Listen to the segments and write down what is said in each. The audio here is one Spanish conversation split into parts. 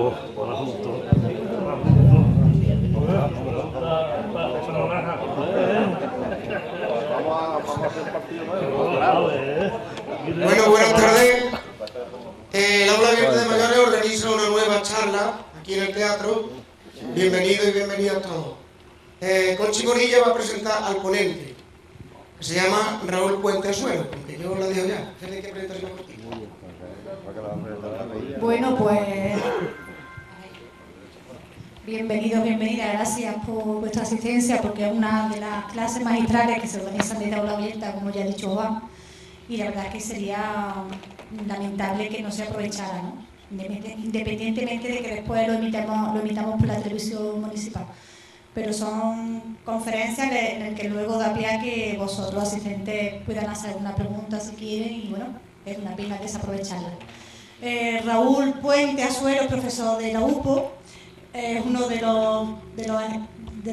Bueno, buenas tardes. El Aula Abierta de Mayores organiza una nueva charla aquí en el teatro. Bienvenidos y bienvenidas todos. Conchi Morilla va a presentar al ponente, que se llama Raúl Puente Azuero, porque yo la dejo ya. ¿Qué hay que presentarse por ti? Bueno, pues bienvenidos, bienvenidas, gracias por vuestra asistencia, porque es una de las clases magistrales que se organizan desde Aula Abierta, como ya ha dicho Juan, y la verdad es que sería lamentable que no se aprovechara, ¿no? Independientemente de que después lo emitamos por la televisión municipal. Pero son conferencias en las que luego da pie a que vosotros, asistentes, puedan hacer una pregunta si quieren, y bueno, es una pena desaprovecharla. Raúl Puente Azuero, profesor de la UPO, es uno de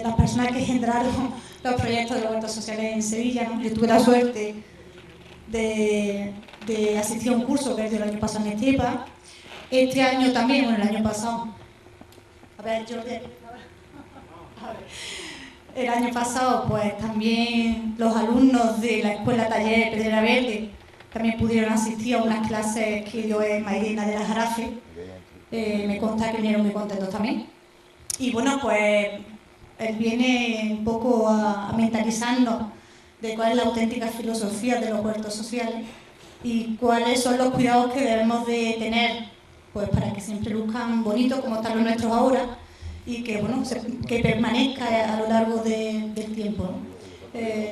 las personas que generaron los proyectos de los huertos sociales en Sevilla, ¿no? Yo tuve la suerte de asistir a un curso que es del año pasado en Estepa. Este año también, bueno, el año pasado, el año pasado, pues también los alumnos de la Escuela Taller Pedrera Verde también pudieron asistir a unas clases que dio Mairena de la Jarafe. Me consta que vinieron muy contentos también. Y bueno, pues él viene un poco a mentalizarnos de cuál es la auténtica filosofía de los huertos sociales y cuáles son los cuidados que debemos de tener, pues para que siempre luzcan bonitos como están los nuestros ahora y que, bueno, que permanezca a lo largo del tiempo, ¿no?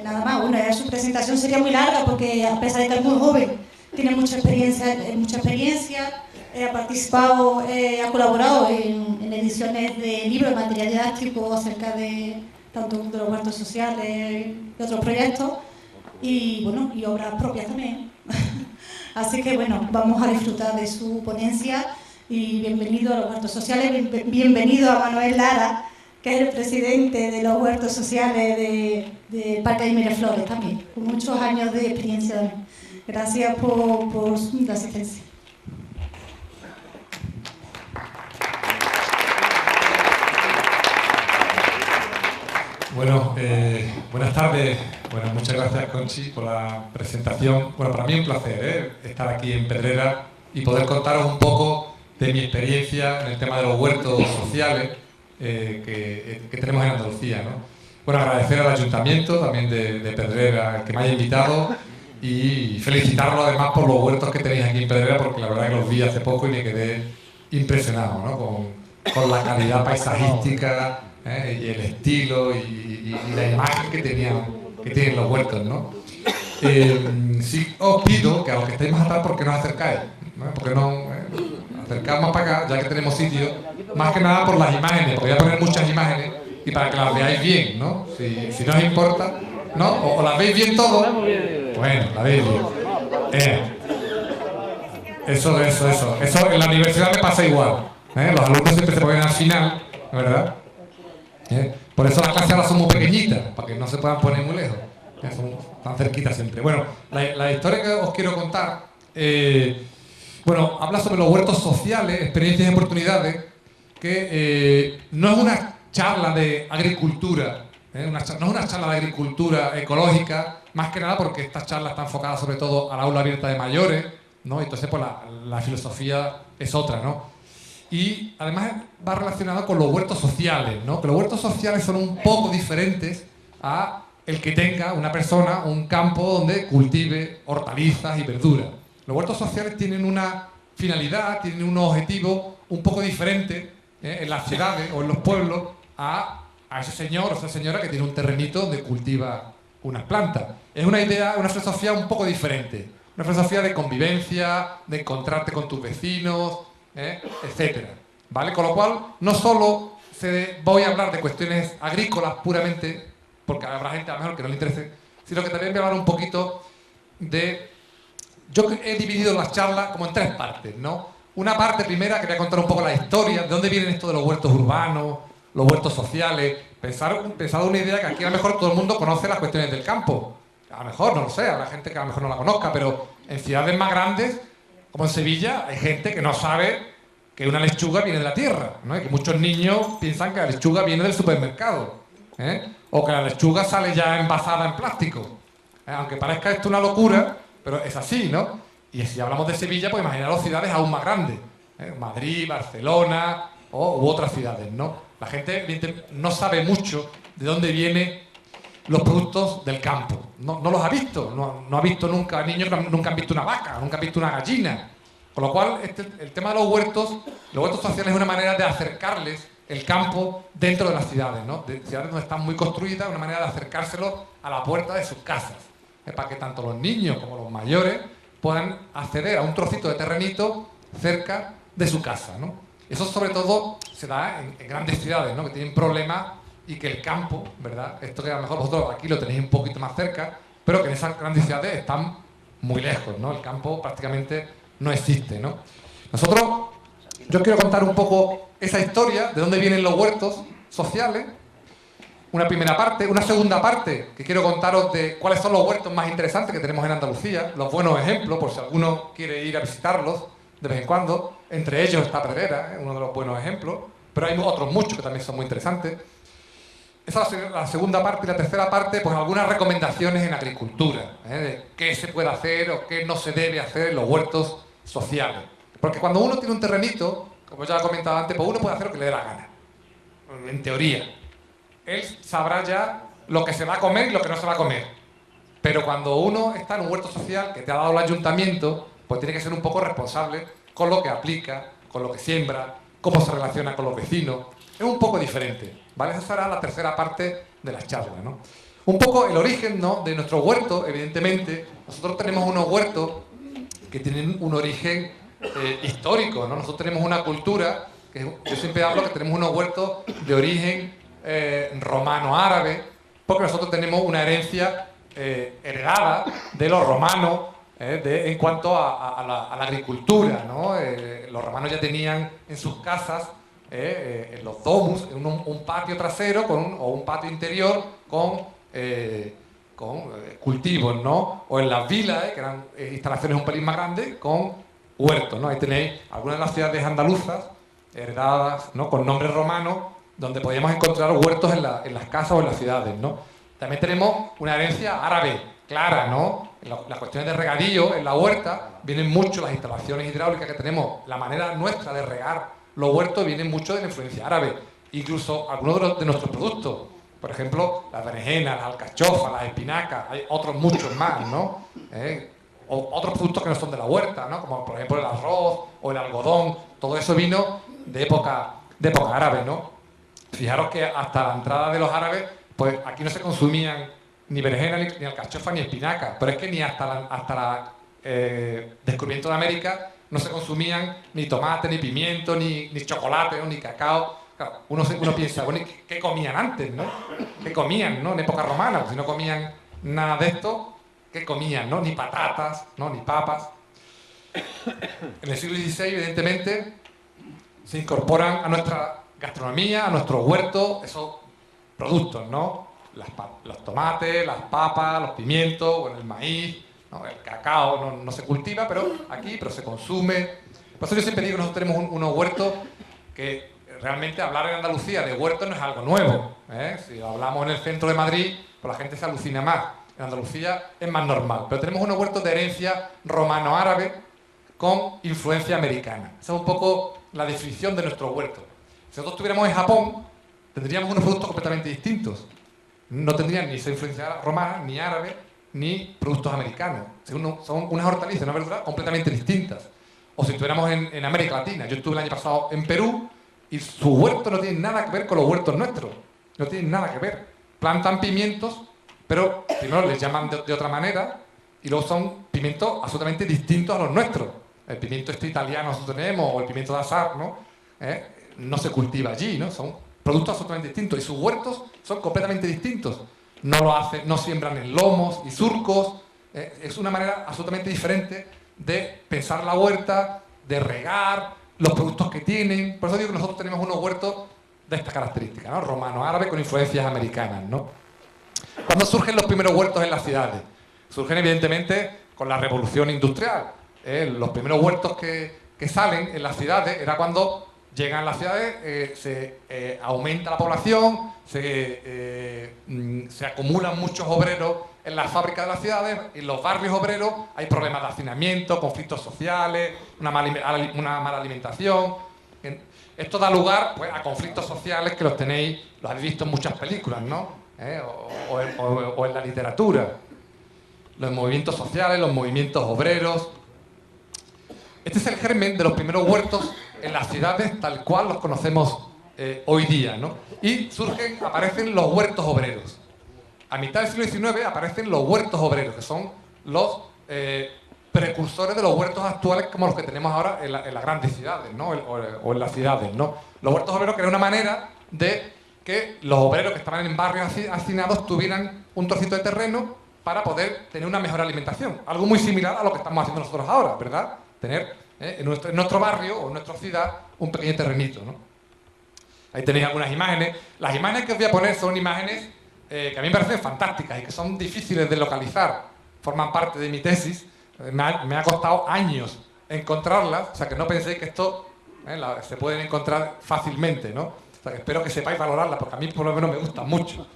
Nada más, bueno, su presentación sería muy larga porque a pesar de que es muy joven, tiene mucha experiencia, ha participado, ha colaborado en ediciones de libros, material didáctico acerca de tanto de los huertos sociales y otros proyectos, y bueno, y obras propias también. Así que bueno, vamos a disfrutar de su ponencia y bienvenido a los huertos sociales, bienvenido a Manuel Lara, que es el presidente de los huertos sociales de Parque de Miraflores también, con muchos años de experiencia. Gracias por la asistencia. Bueno, buenas tardes. Bueno, muchas gracias, Conchi, por la presentación. Bueno, para mí es un placer estar aquí en Pedrera y poder contaros un poco de mi experiencia en el tema de los huertos sociales que tenemos en Andalucía, ¿no? Bueno, agradecer al Ayuntamiento también de Pedrera que me haya invitado y felicitarlo además por los huertos que tenéis aquí en Pedrera, porque la verdad que los vi hace poco y me quedé impresionado, ¿no? Con la calidad paisajística, y el estilo y la imagen que tienen los huertos, ¿no? Sí os pido que a los que estéis más atrás, ¿por qué no os acercáis? ¿No? Porque no acercáis más para acá, ya que tenemos sitio, más que nada por las imágenes, porque voy a poner muchas imágenes y para que las veáis bien, ¿no? Si no os importa, ¿no? ¿O las veis bien todo? Bueno, la veis bien. Eso en la universidad me pasa igual, los alumnos siempre se ponen al final, ¿verdad? Por eso las clases ahora son muy pequeñitas, para que no se puedan poner muy lejos, son tan cerquitas siempre. Bueno, la historia que os quiero contar, bueno, habla sobre los huertos sociales, experiencias y oportunidades, que no es una charla de agricultura, no es una charla de agricultura ecológica, más que nada porque esta charla está enfocada sobre todo al aula abierta de mayores, ¿no? Entonces pues la filosofía es otra, ¿no? Y además va relacionado con los huertos sociales, ¿no? Que los huertos sociales son un poco diferentes a el que tenga una persona un campo donde cultive hortalizas y verduras. Los huertos sociales tienen una finalidad, tienen un objetivo un poco diferente en las ciudades o en los pueblos a ese señor o esa señora que tiene un terrenito donde cultiva unas plantas. Es una idea, una filosofía un poco diferente. Una filosofía de convivencia, de encontrarte con tus vecinos, etcétera, ¿vale? Con lo cual, no solo voy a hablar de cuestiones agrícolas puramente, porque habrá gente a lo mejor que no le interese, sino que también voy a hablar un poquito de... Yo he dividido las charlas como en tres partes, ¿no? Una parte primera, que voy a contar un poco la historia, de dónde vienen esto de los huertos urbanos, los huertos sociales. Pensad una idea que aquí a lo mejor todo el mundo conoce las cuestiones del campo. A lo mejor, no lo sé, habrá gente que a lo mejor no la conozca, pero en ciudades más grandes, como en Sevilla, hay gente que no sabe que una lechuga viene de la tierra, ¿no? Y que muchos niños piensan que la lechuga viene del supermercado, ¿eh? O que la lechuga sale ya envasada en plástico. Aunque parezca esto una locura, pero es así, ¿no? Y si hablamos de Sevilla, pues imaginaros ciudades aún más grandes, ¿eh? Madrid, Barcelona u otras ciudades, ¿no? La gente evidentemente no sabe mucho de dónde vienen los productos del campo. No los ha visto, no ha visto nunca, niños nunca han visto una vaca, nunca han visto una gallina. Con lo cual, el tema de los huertos sociales es una manera de acercarles el campo dentro de las ciudades, ¿no? De ciudades donde están muy construidas, una manera de acercárselo a la puerta de sus casas, para que tanto los niños como los mayores puedan acceder a un trocito de terrenito cerca de su casa, ¿no? Eso sobre todo se da en grandes ciudades, ¿no? Que tienen problemas y que el campo, ¿verdad? Esto que a lo mejor vosotros aquí lo tenéis un poquito más cerca, pero que en esas grandes ciudades están muy lejos, ¿no? El campo prácticamente no existe, ¿no? Yo quiero contar un poco esa historia, de dónde vienen los huertos sociales, una primera parte. Una segunda parte, que quiero contaros de cuáles son los huertos más interesantes que tenemos en Andalucía, los buenos ejemplos, por si alguno quiere ir a visitarlos de vez en cuando. Entre ellos está Pedrera, uno de los buenos ejemplos, pero hay otros muchos que también son muy interesantes. Esa es la segunda parte. Y la tercera parte, pues algunas recomendaciones en agricultura, de qué se puede hacer o qué no se debe hacer en los huertos sociales. Porque cuando uno tiene un terrenito, como ya he comentado antes, pues uno puede hacer lo que le dé la gana, en teoría. Él sabrá ya lo que se va a comer y lo que no se va a comer. Pero cuando uno está en un huerto social que te ha dado el ayuntamiento, pues tiene que ser un poco responsable con lo que aplica, con lo que siembra, cómo se relaciona con los vecinos. Es un poco diferente, ¿vale? Esa será la tercera parte de las charlas, ¿no? Un poco el origen, ¿no?, de nuestro huerto, evidentemente. Nosotros tenemos unos huertos que tienen un origen histórico, ¿no? Nosotros tenemos una cultura, que yo siempre hablo que tenemos unos huertos de origen romano-árabe, porque nosotros tenemos una herencia heredada de los romanos en cuanto a la agricultura, ¿no? Los romanos ya tenían en sus casas, en los domus, un patio trasero o un patio interior con cultivos, ¿no? O en las vilas, que eran instalaciones un pelín más grandes, con huertos, ¿no? Ahí tenéis algunas de las ciudades andaluzas heredadas, ¿no?, con nombres romanos, donde podíamos encontrar huertos en las casas o en las ciudades, ¿no? También tenemos una herencia árabe clara, ¿no? Las cuestiones de regadío en la huerta vienen mucho, las instalaciones hidráulicas que tenemos, la manera nuestra de regar los huertos vienen mucho de la influencia árabe. Incluso algunos de nuestros productos, por ejemplo, las berenjenas, las alcachofas, las espinacas, hay otros muchos más, ¿no? O otros productos que no son de la huerta, ¿no? Como por ejemplo el arroz o el algodón, todo eso vino de época árabe, ¿no? Fijaros que hasta la entrada de los árabes, pues aquí no se consumían ni berenjenas, ni alcachofa, ni espinaca, pero es que ni hasta el descubrimiento de América no se consumían ni tomate, ni pimiento, ni chocolate, ¿no?, ni cacao. Claro, uno piensa, bueno, ¿qué comían antes, no? ¿Qué comían, no? En época romana, pues si no comían nada de esto, ¿qué comían, no? Ni patatas, ¿no?, ni papas. En el siglo XVI, evidentemente, se incorporan a nuestra gastronomía, a nuestros huertos, esos productos, ¿no? Los tomates, las papas, los pimientos, bueno, el maíz, ¿no? El cacao no se cultiva, pero se consume. Por eso yo siempre digo que nosotros tenemos unos huertos que realmente hablar en Andalucía de huertos no es algo nuevo, ¿eh? Si hablamos en el centro de Madrid, pues la gente se alucina más. En Andalucía es más normal. Pero tenemos unos huertos de herencia romano-árabe con influencia americana. Esa es un poco la definición de nuestro huerto. Si nosotros estuviéramos en Japón, tendríamos unos productos completamente distintos. No tendrían ni esa influencia romana, ni árabe, ni productos americanos. Son unas hortalizas, unas verduras completamente distintas. O si estuviéramos en América Latina. Yo estuve el año pasado en Perú y su huerto no tiene nada que ver con los huertos nuestros. No tienen nada que ver. Plantan pimientos, pero primero les llaman de otra manera y luego son pimientos absolutamente distintos a los nuestros. El pimiento italiano nosotros tenemos, o el pimiento de azar, ¿no? No se cultiva allí, ¿no? Son productos absolutamente distintos y sus huertos son completamente distintos. No siembran en lomos y surcos. Es una manera absolutamente diferente de pensar la huerta, de regar, los productos que tienen. Por eso digo que nosotros tenemos unos huertos de estas características, ¿no? Romano-árabe con influencias americanas, ¿no? ¿Cuándo surgen los primeros huertos en las ciudades? Surgen evidentemente con la revolución industrial. Los primeros huertos que que salen en las ciudades era cuando llegan a las ciudades, se aumenta la población, se acumulan muchos obreros en las fábricas de las ciudades, y en los barrios obreros hay problemas de hacinamiento, conflictos sociales, una mala alimentación. Esto da lugar, pues, a conflictos sociales que los habéis visto en muchas películas, ¿no? O en la literatura. Los movimientos sociales, los movimientos obreros. Este es el germen de los primeros huertos en las ciudades tal cual los conocemos hoy día, ¿no? Y aparecen los huertos obreros. A mitad del siglo XIX aparecen los huertos obreros, que son los precursores de los huertos actuales como los que tenemos ahora en las grandes ciudades, ¿no? O en las ciudades, ¿no? Los huertos obreros, que era una manera de que los obreros que estaban en barrios hacinados tuvieran un trocito de terreno para poder tener una mejor alimentación. Algo muy similar a lo que estamos haciendo nosotros ahora, ¿verdad? Tener en nuestro barrio o en nuestra ciudad un pequeño terrenito, ¿no? Ahí tenéis algunas imágenes. Las imágenes que os voy a poner son imágenes que a mí me parecen fantásticas y que son difíciles de localizar. Forman parte de mi tesis. Me ha costado años encontrarlas, o sea que no penséis que esto se pueden encontrar fácilmente, ¿no? O sea que espero que sepáis valorarlas, porque a mí por lo menos me gustan mucho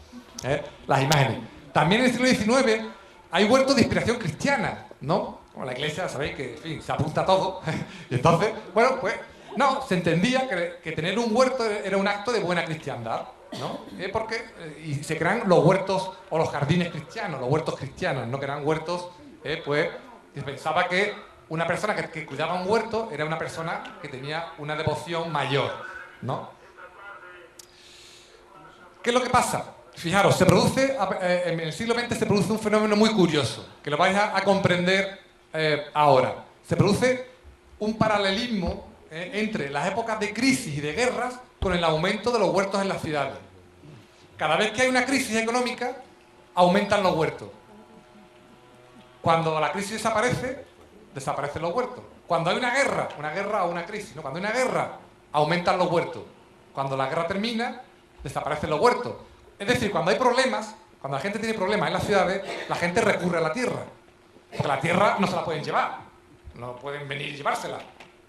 las imágenes. También en el siglo XIX hay huertos de inspiración cristiana, ¿no? Como la iglesia, sabéis que, en fin, se apunta a todo. Y entonces, bueno, pues, no, se entendía que tener un huerto era un acto de buena cristiandad, ¿no? Y se crean los huertos o los jardines cristianos, los huertos cristianos, ¿no? Que eran huertos, pues, se pensaba que una persona que cuidaba un huerto era una persona que tenía una devoción mayor, ¿no? ¿Qué es lo que pasa? Fijaros, en el siglo XX se produce un fenómeno muy curioso, que lo vais a comprender ahora. Se produce un paralelismo entre las épocas de crisis y de guerras con el aumento de los huertos en las ciudades. Cada vez que hay una crisis económica, aumentan los huertos. Cuando la crisis desaparece, desaparecen los huertos. Cuando hay una guerra o una crisis, ¿no? Cuando hay una guerra, aumentan los huertos. Cuando la guerra termina, desaparecen los huertos. Es decir, cuando hay problemas, cuando la gente tiene problemas en las ciudades, la gente recurre a la tierra. Porque la tierra no se la pueden llevar, no pueden venir y llevársela.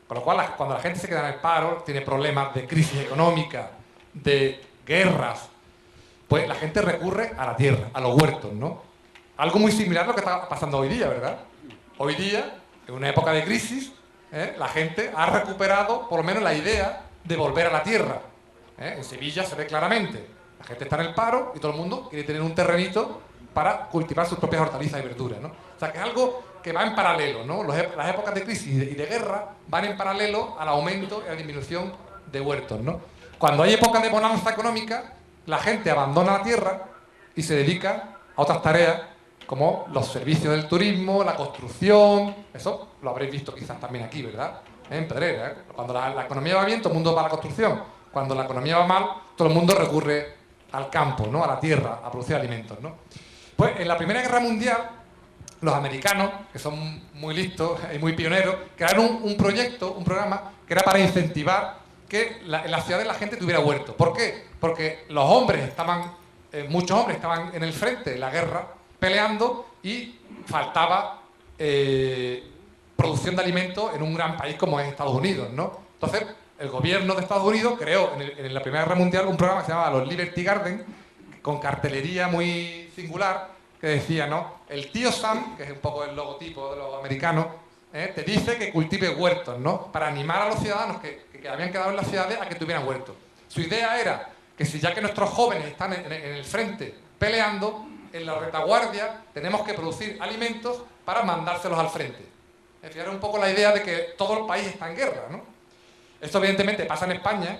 Con lo cual, cuando la gente se queda en el paro, tiene problemas de crisis económica, de guerras, pues la gente recurre a la tierra, a los huertos, ¿no? Algo muy similar a lo que está pasando hoy día, ¿verdad? Hoy día, en una época de crisis, la gente ha recuperado por lo menos la idea de volver a la tierra. En Sevilla se ve claramente. La gente está en el paro y todo el mundo quiere tener un terrenito para cultivar sus propias hortalizas y verduras, ¿no? O sea, que es algo que va en paralelo, ¿no? Las épocas de crisis y de guerra van en paralelo al aumento y a la disminución de huertos, ¿no? Cuando hay épocas de bonanza económica, la gente abandona la tierra y se dedica a otras tareas como los servicios del turismo, la construcción. Eso lo habréis visto quizás también aquí, ¿verdad? En Pedrera, ¿eh? Cuando la economía va bien, todo el mundo va a la construcción. Cuando la economía va mal, todo el mundo recurre al campo, ¿no? A la tierra, a producir alimentos, ¿no? Pues en la Primera Guerra Mundial, los americanos, que son muy listos y muy pioneros, crearon un proyecto, un programa, que era para incentivar que en las ciudades la gente tuviera huertos. ¿Por qué? Porque los hombres muchos hombres estaban en el frente de la guerra peleando y faltaba producción de alimentos en un gran país como es Estados Unidos, ¿no? Entonces, el gobierno de Estados Unidos creó en la Primera Guerra Mundial un programa que se llamaba los Liberty Garden, con cartelería muy singular, que decía, ¿no? El tío Sam, que es un poco el logotipo de los americanos, te dice que cultive huertos, ¿no? Para animar a los ciudadanos que habían quedado en las ciudades a que tuvieran huertos. Su idea era que si ya que nuestros jóvenes están en el frente peleando, en la retaguardia tenemos que producir alimentos para mandárselos al frente. Es decir, era un poco la idea de que todo el país está en guerra, ¿no? Esto evidentemente pasa en España,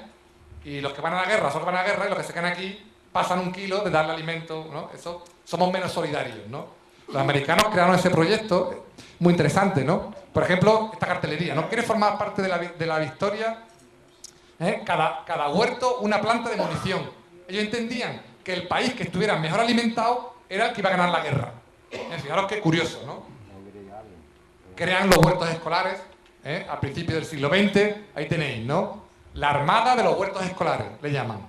y los que van a la guerra solo van a la guerra, y los que se quedan aquí pasan un kilo de darle alimento, ¿no? Eso, somos menos solidarios, ¿no? Los americanos crearon ese proyecto muy interesante, ¿no? Por ejemplo, esta cartelería, ¿no? ¿Quieres formar parte de la victoria? Cada huerto una planta de munición. Ellos entendían que el país que estuviera mejor alimentado era el que iba a ganar la guerra. Fijaros qué curioso, ¿no? Crean los huertos escolares a principios del siglo XX. Ahí tenéis, ¿no? La armada de los huertos escolares, le llaman.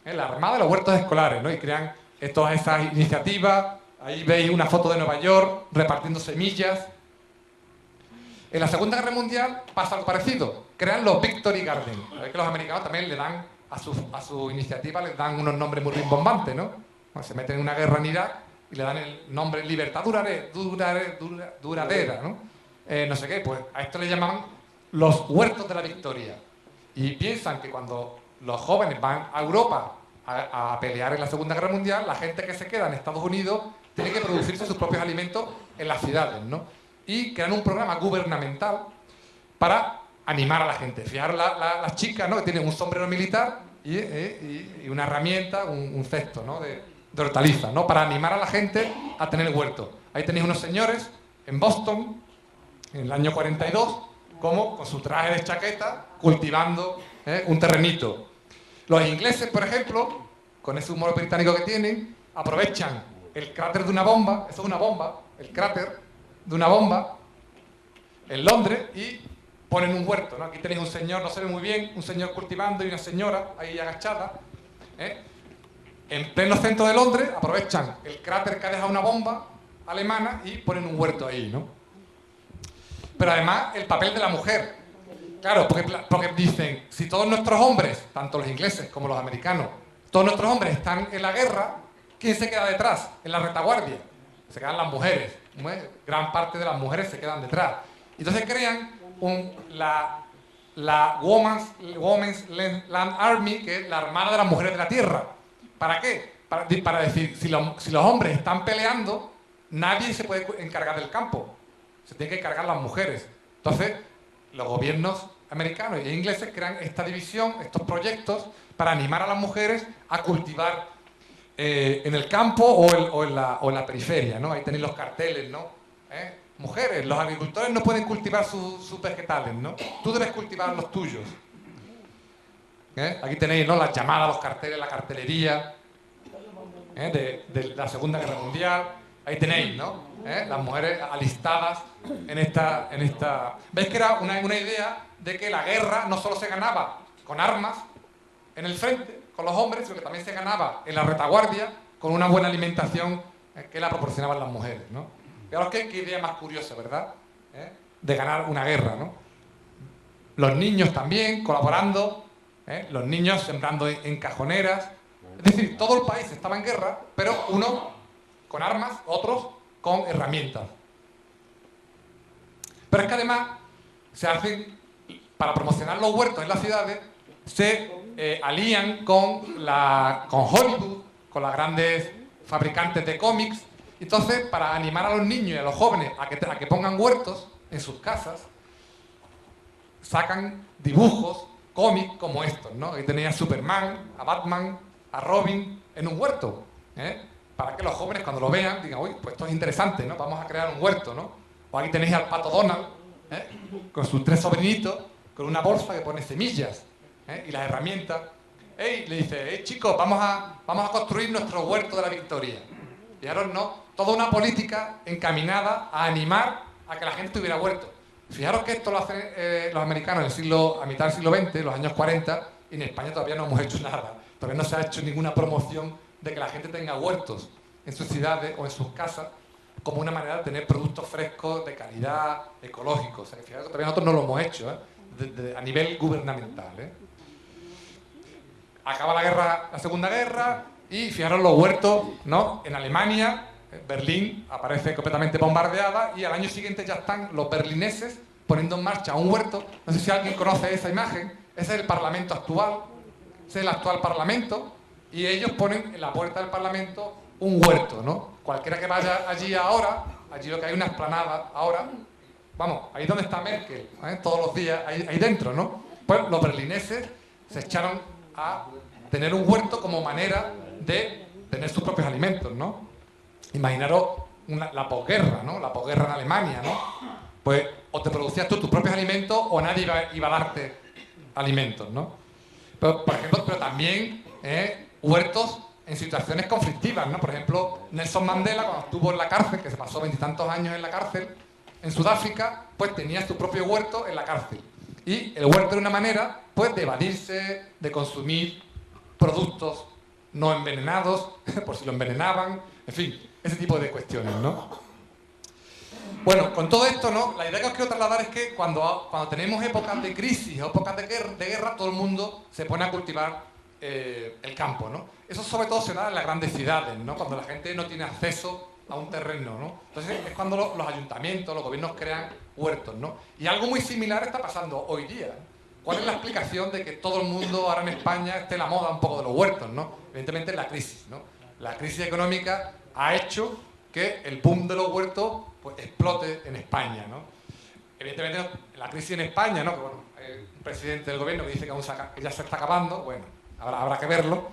La armada de los huertos escolares, ¿no? Y crean todas esas iniciativas. Ahí veis una foto de Nueva York repartiendo semillas. En la Segunda Guerra Mundial pasa algo parecido. Crean los Victory Garden. Sabéis que los americanos también le dan a su iniciativa les dan unos nombres muy rimbombantes, ¿no? Bueno, se meten en una guerra en Irak y le dan el nombre libertad duradera, ¿no? No sé qué, pues a esto le llamaban los huertos de la victoria. Y piensan que cuando los jóvenes van a Europa a pelear en la Segunda Guerra Mundial, la gente que se queda en Estados Unidos tiene que producirse sus propios alimentos en las ciudades, ¿no? Y crean un programa gubernamental para animar a la gente. Fijaros las chicas, ¿no? Que tienen un sombrero militar y una herramienta, un cesto, ¿no? de hortalizas, ¿no? Para animar a la gente a tener huerto. Ahí tenéis unos señores en Boston, en el año 42, como con su traje de chaqueta, cultivando un terrenito. Los ingleses, por ejemplo, con ese humor británico que tienen, aprovechan el cráter de una bomba, eso es una bomba, el cráter de una bomba, en Londres, y ponen un huerto, ¿no? Aquí tenéis un señor, no se ve muy bien, un señor cultivando y una señora ahí agachada. En pleno centro de Londres aprovechan el cráter que ha dejado una bomba alemana y ponen un huerto ahí, ¿no? Pero además el papel de la mujer. Claro, porque dicen, si todos nuestros hombres, tanto los ingleses como los americanos, todos nuestros hombres están en la guerra, ¿quién se queda detrás? En la retaguardia. Se quedan las mujeres. Gran parte de las mujeres se quedan detrás. Entonces crean la Women's Land Army, que es la Armada de las Mujeres de la Tierra. ¿Para qué? Para decir, si los hombres están peleando, nadie se puede encargar del campo. Se tienen que encargar las mujeres. Entonces, los gobiernos americanos e ingleses crean esta división, estos proyectos, para animar a las mujeres a cultivar en el campo o en la periferia, ¿no? Ahí tenéis los carteles, ¿no? Mujeres, los agricultores no pueden cultivar sus vegetales, ¿no? Tú debes cultivar los tuyos. Aquí tenéis, ¿no? Las llamadas, los carteles, la cartelería de la Segunda Guerra Mundial. Ahí tenéis, ¿no? Las mujeres alistadas en esta... ¿Veis que era una idea de que la guerra no solo se ganaba con armas en el frente, con los hombres, sino que también se ganaba en la retaguardia con una buena alimentación que la proporcionaban las mujeres, ¿no? Fijaros qué idea más curiosa, ¿verdad? De ganar una guerra, ¿no? Los niños también colaborando, los niños sembrando en cajoneras. Es decir, todo el país estaba en guerra, pero unos con armas, otros con herramientas. Pero es que además se hacen, para promocionar los huertos en las ciudades, se alían con Hollywood, con las grandes fabricantes de cómics. Entonces, para animar a los niños y a los jóvenes a que pongan huertos en sus casas, sacan dibujos, cómics como estos, ¿no? Ahí tenéis a Superman, a Batman, a Robin en un huerto, para que los jóvenes cuando lo vean digan, uy, pues esto es interesante, ¿no? Vamos a crear un huerto, ¿no? O aquí tenéis al Pato Donald, con sus 3 sobrinitos, con una bolsa que pone semillas, y las herramientas. Le dice, chicos, vamos a construir nuestro huerto de la victoria. Fijaros, ¿no? Toda una política encaminada a animar a que la gente tuviera huerto. Fijaros que esto lo hacen los americanos a mitad del siglo XX, los años 40, y en España todavía no hemos hecho nada. Todavía no se ha hecho ninguna promoción de que la gente tenga huertos en sus ciudades o en sus casas como una manera de tener productos frescos, de calidad, ecológicos. O sea, que fijaros que todavía nosotros no lo hemos hecho, a nivel gubernamental. Acaba la Segunda Guerra, y fijaros los huertos, ¿no? En Alemania, Berlín aparece completamente bombardeada, y al año siguiente ya están los berlineses poniendo en marcha un huerto. No sé si alguien conoce esa imagen. Ese es el Parlamento actual. Ese es el actual Parlamento. Y ellos ponen en la puerta del Parlamento un huerto, ¿no? Cualquiera que vaya allí ahora, allí lo que hay una explanada ahora, vamos, ahí donde está Merkel, todos los días, ahí dentro, ¿no? Pues los berlineses se echaron a tener un huerto como manera de tener sus propios alimentos, ¿no? Imaginaros la posguerra, ¿no? La posguerra en Alemania, ¿no? Pues o te producías tú tus propios alimentos o nadie iba a darte alimentos, ¿no? Pero, por ejemplo, pero también huertos en situaciones conflictivas, ¿no? Por ejemplo, Nelson Mandela, cuando estuvo en la cárcel, que se pasó 20 y tantos años en la cárcel, en Sudáfrica, pues tenía su propio huerto en la cárcel. Y el huerto era una manera, pues, de evadirse, de consumir productos no envenenados, por si lo envenenaban, en fin, ese tipo de cuestiones, ¿no? Bueno, con todo esto, ¿no? La idea que os quiero trasladar es que cuando tenemos épocas de crisis o épocas de guerra, todo el mundo se pone a cultivar el campo, ¿no? Eso sobre todo se da en las grandes ciudades, ¿no? Cuando la gente no tiene acceso a un terreno, ¿no? Entonces es cuando los ayuntamientos, los gobiernos crean huertos, ¿no? Y algo muy similar está pasando hoy día. ¿Cuál es la explicación de que todo el mundo ahora en España esté la moda un poco de los huertos, ¿no? Evidentemente la crisis, ¿no? La crisis económica ha hecho que el boom de los huertos pues, explote en España, ¿no? Evidentemente la crisis en España, ¿no? Que bueno, hay un presidente del gobierno que dice que ya se está acabando, bueno, habrá que verlo.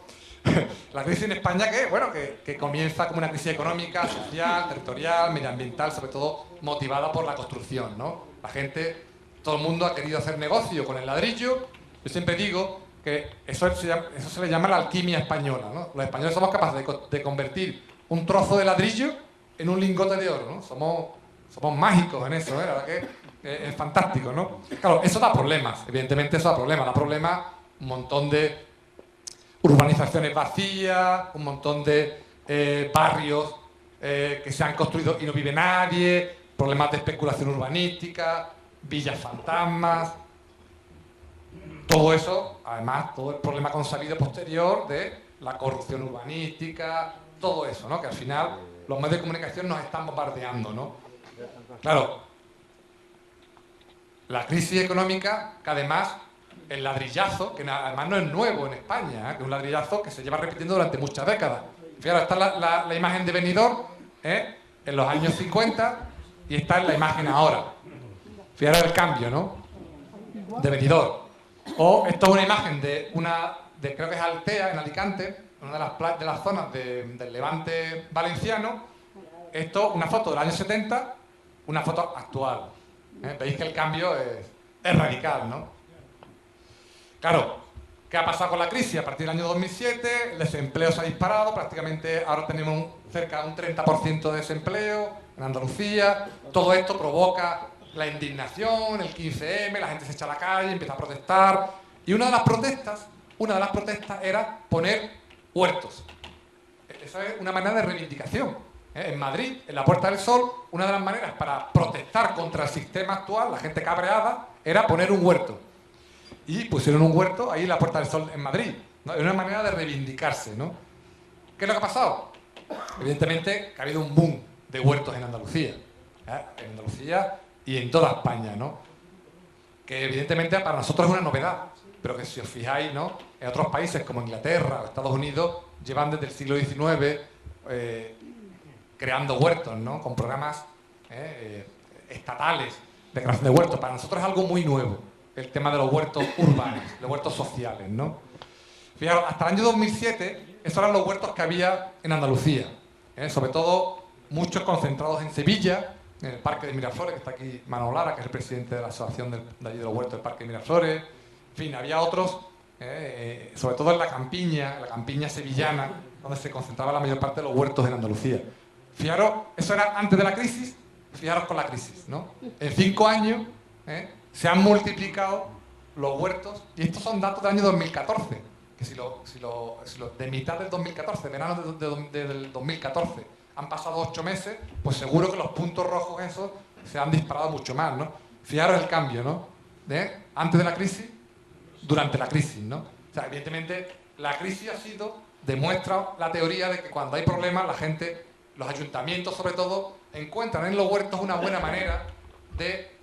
La crisis en España que comienza como una crisis económica, social, territorial, medioambiental, sobre todo motivada por la construcción, ¿no? La gente, todo el mundo ha querido hacer negocio con el ladrillo. Yo siempre digo que eso se le llama la alquimia española, ¿no? Los españoles somos capaces de convertir un trozo de ladrillo en un lingote de oro, ¿no? Somos mágicos en eso, ¿eh? La verdad que es fantástico, ¿no? Claro, eso da problemas, evidentemente eso da problemas un montón de urbanizaciones vacías, un montón de barrios que se han construido y no vive nadie, problemas de especulación urbanística, villas fantasmas, todo eso, además, todo el problema consabido posterior de la corrupción urbanística, todo eso, ¿no? Que al final los medios de comunicación nos están bombardeando, ¿no? Claro, la crisis económica, que además el ladrillazo, que además no es nuevo en España, que es un ladrillazo que se lleva repitiendo durante muchas décadas. Fijaros, está la imagen de Benidorm en los años 50 y está en la imagen ahora. Fijaros el cambio, ¿no? De Benidorm. O esto es una imagen creo que es Altea, en Alicante, una de las zonas del Levante valenciano. Esto, una foto del año 70, una foto actual. Veis que el cambio es radical, ¿no? Claro, ¿qué ha pasado con la crisis? A partir del año 2007, el desempleo se ha disparado, prácticamente ahora tenemos cerca de un 30% de desempleo en Andalucía. Todo esto provoca la indignación, el 15M, la gente se echa a la calle, empieza a protestar. Y una de las protestas era poner huertos. Esa es una manera de reivindicación. En Madrid, en la Puerta del Sol, una de las maneras para protestar contra el sistema actual, la gente cabreada, era poner un huerto. Y pusieron un huerto ahí en la Puerta del Sol en Madrid, ¿no? Es una manera de reivindicarse, ¿no? ¿Qué es lo que ha pasado? Evidentemente que ha habido un boom de huertos en Andalucía. En Andalucía y en toda España, ¿no? Que evidentemente para nosotros es una novedad, pero que si os fijáis, ¿no? En otros países como Inglaterra o Estados Unidos llevan desde el siglo XIX creando huertos, ¿no? Con programas estatales de creación de huertos. Para nosotros es algo muy nuevo, el tema de los huertos urbanos, los huertos sociales, ¿no? Fijaros, hasta el año 2007, esos eran los huertos que había en Andalucía, sobre todo muchos concentrados en Sevilla, en el Parque de Miraflores, que está aquí Manolo Lara, que es el presidente de la asociación de allí de los huertos del Parque de Miraflores. En fin, había otros, sobre todo en la campiña sevillana, donde se concentraba la mayor parte de los huertos en Andalucía. Fijaros, eso era antes de la crisis, fijaros con la crisis, ¿no? En 5 años se han multiplicado los huertos, y estos son datos del año 2014, que de mitad del 2014, verano del 2014, han pasado 8 meses, pues seguro que los puntos rojos esos se han disparado mucho más, ¿no? Fijaros el cambio, ¿no? Antes de la crisis, durante la crisis, ¿no? O sea, evidentemente, la crisis demuestra la teoría de que cuando hay problemas, la gente, los ayuntamientos sobre todo, encuentran en los huertos una buena manera de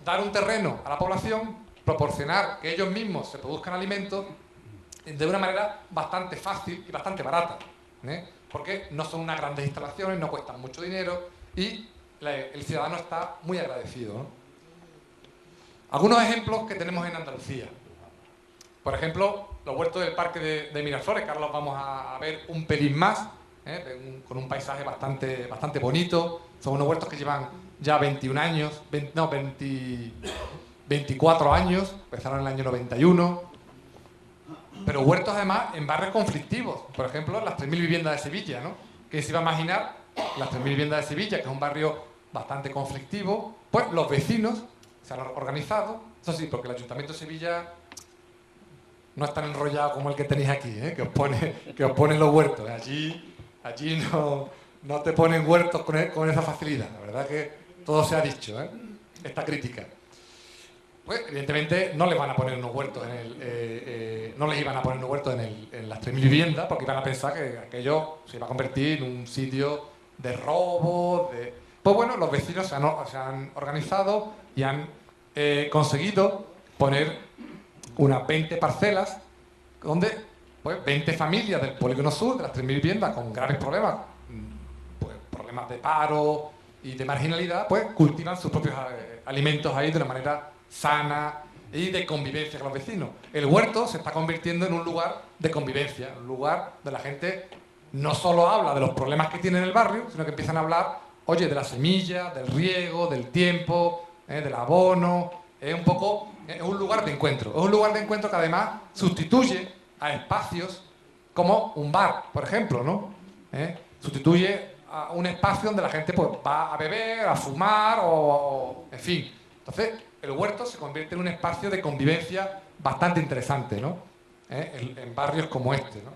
dar un terreno a la población, proporcionar que ellos mismos se produzcan alimentos de una manera bastante fácil y bastante barata, porque no son unas grandes instalaciones, no cuestan mucho dinero y el ciudadano está muy agradecido, ¿no? Algunos ejemplos que tenemos en Andalucía. Por ejemplo, los huertos del Parque de Miraflores, que ahora los vamos a ver un pelín más, con un paisaje bastante bonito. Son unos huertos que llevan ya 21 años, 24 años, empezaron en el año 91. Pero huertos además en barrios conflictivos. Por ejemplo, las 3.000 viviendas de Sevilla, ¿no? ¿Quién se iba a imaginar las 3.000 viviendas de Sevilla, que es un barrio bastante conflictivo? Pues los vecinos se han organizado, eso sí, porque el Ayuntamiento de Sevilla no es tan enrollado como el que tenéis aquí, que os pone los huertos. Allí no te ponen huertos con esa facilidad. La verdad que todo se ha dicho, ¿eh? Esta crítica. Pues, evidentemente, no les van a poner unos huertos no les iban a poner unos huertos en las 3.000 viviendas, porque iban a pensar que aquello se iba a convertir en un sitio de robo. Pues bueno, los vecinos se han organizado y han conseguido poner unas 20 parcelas donde pues 20 familias del Polígono Sur, de las 3.000 viviendas, con graves problemas, pues problemas de paro y de marginalidad, pues cultivan sus propios alimentos ahí de una manera sana y de convivencia con los vecinos. El huerto se está convirtiendo en un lugar de convivencia, un lugar donde la gente no solo habla de los problemas que tiene en el barrio, sino que empiezan a hablar, oye, de la semilla, del riego, del tiempo, del abono. Es un lugar de encuentro. Es un lugar de encuentro que además sustituye a espacios como un bar, por ejemplo, ¿no? Sustituye a un espacio donde la gente pues, va a beber, a fumar en fin. Entonces, el huerto se convierte en un espacio de convivencia bastante interesante, ¿no? En barrios como este, ¿no?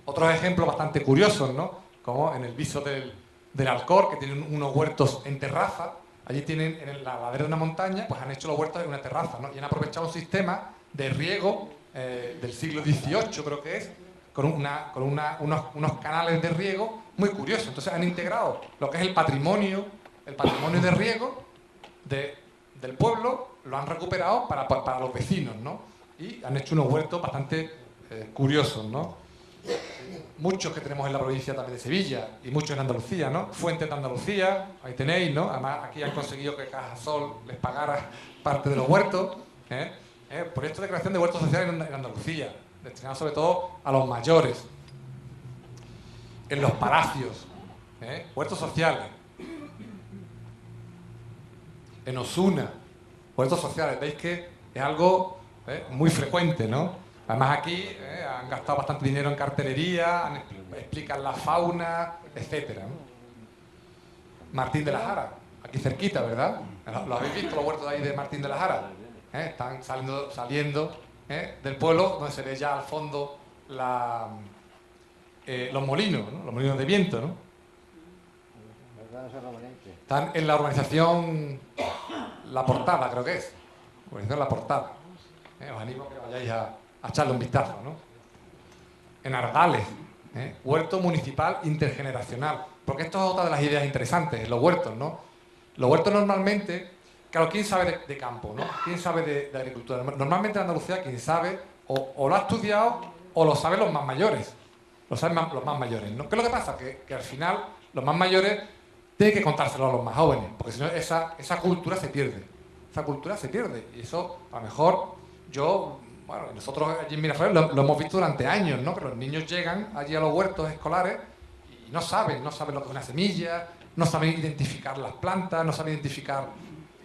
Otros ejemplos bastante curiosos, ¿no? Como en el viso del Alcor, que tienen unos huertos en terraza. Allí tienen, en la ladera de una montaña, pues han hecho los huertos en una terraza, ¿no? Y han aprovechado un sistema de riego del siglo XVIII, creo que es, con unos canales de riego muy curiosos. Entonces han integrado lo que es el patrimonio de riego del pueblo, lo han recuperado para los vecinos, ¿no? Y han hecho unos huertos bastante curiosos, ¿no? Muchos que tenemos en la provincia también de Sevilla y muchos en Andalucía, ¿no? Fuentes de Andalucía, ahí tenéis, ¿no? Además aquí han conseguido que Cajasol les pagara parte de los huertos, proyectos de creación de huertos sociales en Andalucía, destinados sobre todo a los mayores, en los palacios, huertos sociales, en Osuna, huertos sociales. Veis que es algo muy frecuente, ¿no? Además aquí han gastado bastante dinero en cartelería, explican la fauna, etc., ¿no? Martín de la Jara, aquí cerquita, ¿verdad? ¿Lo habéis visto, los huertos de ahí de Martín de la Jara? Están saliendo del pueblo, donde se ve ya al fondo los molinos, ¿no? Los molinos de viento, ¿no? Están en la urbanización La Portada, creo que es. Urbanización La Portada. Os animo a que vayáis a echarle un vistazo, ¿no? En Ardales, huerto municipal intergeneracional. Porque esto es otra de las ideas interesantes, los huertos, ¿no? Los huertos normalmente, claro, ¿quién sabe de campo, ¿no? ¿Quién sabe de agricultura? Normalmente en Andalucía quien sabe o lo ha estudiado o lo saben los más mayores. Lo saben los más mayores, ¿no? ¿Qué es lo que pasa? Que al final los más mayores tienen que contárselo a los más jóvenes, porque si no esa cultura se pierde. Esa cultura se pierde. Y eso, a lo mejor, bueno, nosotros allí en Miraflores lo hemos visto durante años, ¿no? Que los niños llegan allí a los huertos escolares y no saben lo que es una semilla, no saben identificar las plantas, no saben identificar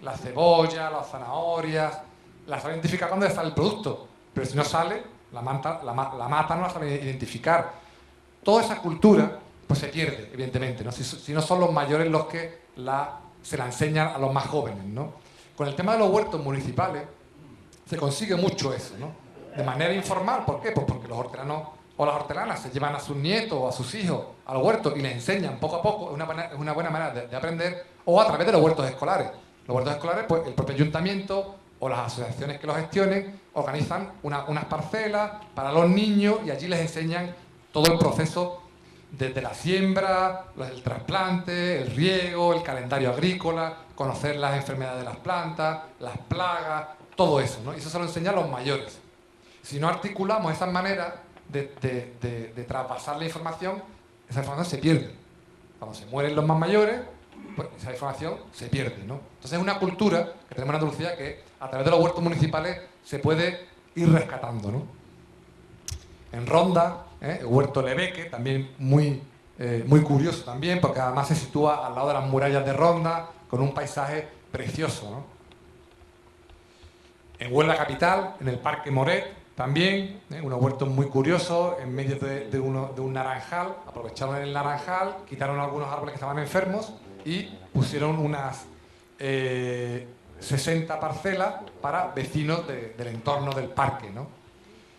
la cebolla, las zanahorias, las saben identificar cuando sale el producto, pero si no sale, la mata no la saben identificar. Toda esa cultura pues se pierde, evidentemente, ¿no? Si no son los mayores los que se la enseñan a los más jóvenes, ¿no? Con el tema de los huertos municipales se consigue mucho eso, ¿no? De manera informal. ¿Por qué? Pues porque los hortelanos o las hortelanas se llevan a sus nietos o a sus hijos al huerto y les enseñan poco a poco, es una buena manera de aprender, o a través de los huertos escolares. Los huertos escolares, pues el propio ayuntamiento o las asociaciones que los gestionen organizan unas parcelas para los niños y allí les enseñan todo el proceso desde la siembra, el trasplante, el riego, el calendario agrícola, conocer las enfermedades de las plantas, las plagas, todo eso, ¿no? Y eso se lo enseñan a los mayores. Si no articulamos esas maneras de traspasar la información, esa información se pierde. Cuando se mueren los más mayores, pues esa información se pierde, ¿no? Entonces es una cultura que tenemos en Andalucía que a través de los huertos municipales se puede ir rescatando, ¿no? En Ronda, el huerto Lebeque, también muy curioso también, porque además se sitúa al lado de las murallas de Ronda, con un paisaje precioso, ¿no? En Huelva capital, en el Parque Moret, también, unos huertos muy curiosos, en medio de un naranjal. Aprovecharon el naranjal, quitaron algunos árboles que estaban enfermos y pusieron unas 60 parcelas para vecinos del entorno del parque, ¿no?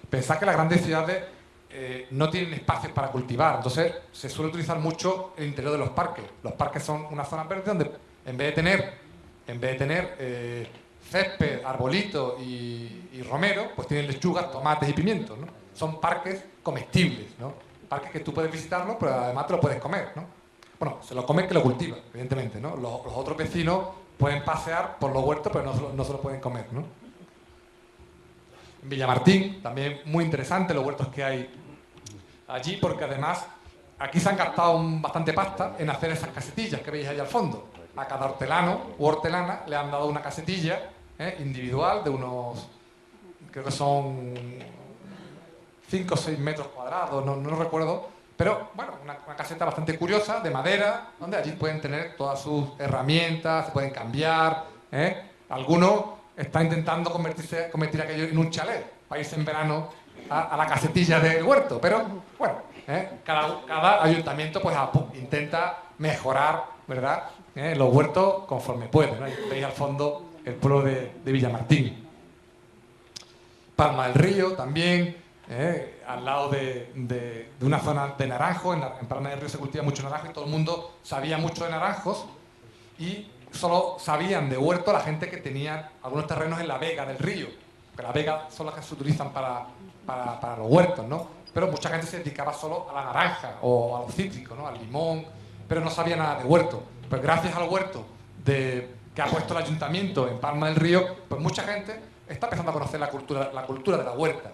Pensad que las grandes ciudades no tienen espacios para cultivar, entonces se suele utilizar mucho el interior de los parques. Los parques son una zona verde donde En vez de tener césped, arbolito y romero, pues tienen lechugas, tomates y pimientos, ¿no? Son parques comestibles, ¿no? Parques que tú puedes visitarlos, pero además te lo puedes comer, ¿no? Bueno, se lo come el que lo cultiva, evidentemente, ¿no? Los otros vecinos pueden pasear por los huertos, pero no se lo pueden comer, ¿no? En Villamartín, también muy interesante los huertos que hay allí, porque además aquí se han gastado bastante pasta en hacer esas casetillas que veis ahí al fondo. A cada hortelano u hortelana le han dado una casetilla individual de unos, creo que son 5 o 6 metros cuadrados, no recuerdo, pero bueno, una caseta bastante curiosa, de madera, donde allí pueden tener todas sus herramientas, se pueden cambiar. Algunos están intentando convertir aquello en un chalet, para irse en verano a la casetilla del huerto, pero bueno, cada ayuntamiento pues intenta mejorar, ¿verdad?, los huertos conforme puede, ¿no? Veis al fondo el pueblo de Villamartín. Palma del Río también, al lado de una zona de naranjo. En Palma del Río se cultiva mucho naranjo y todo el mundo sabía mucho de naranjos, y solo sabían de huerto la gente que tenía algunos terrenos en la vega del río, que las vegas son las que se utilizan para los huertos, ¿no? Pero mucha gente se dedicaba solo a la naranja o a los cítricos, ¿no?, al limón, pero no sabía nada de huerto. Pues gracias al huerto que ha puesto el ayuntamiento en Palma del Río, pues mucha gente está empezando a conocer la cultura de la huerta.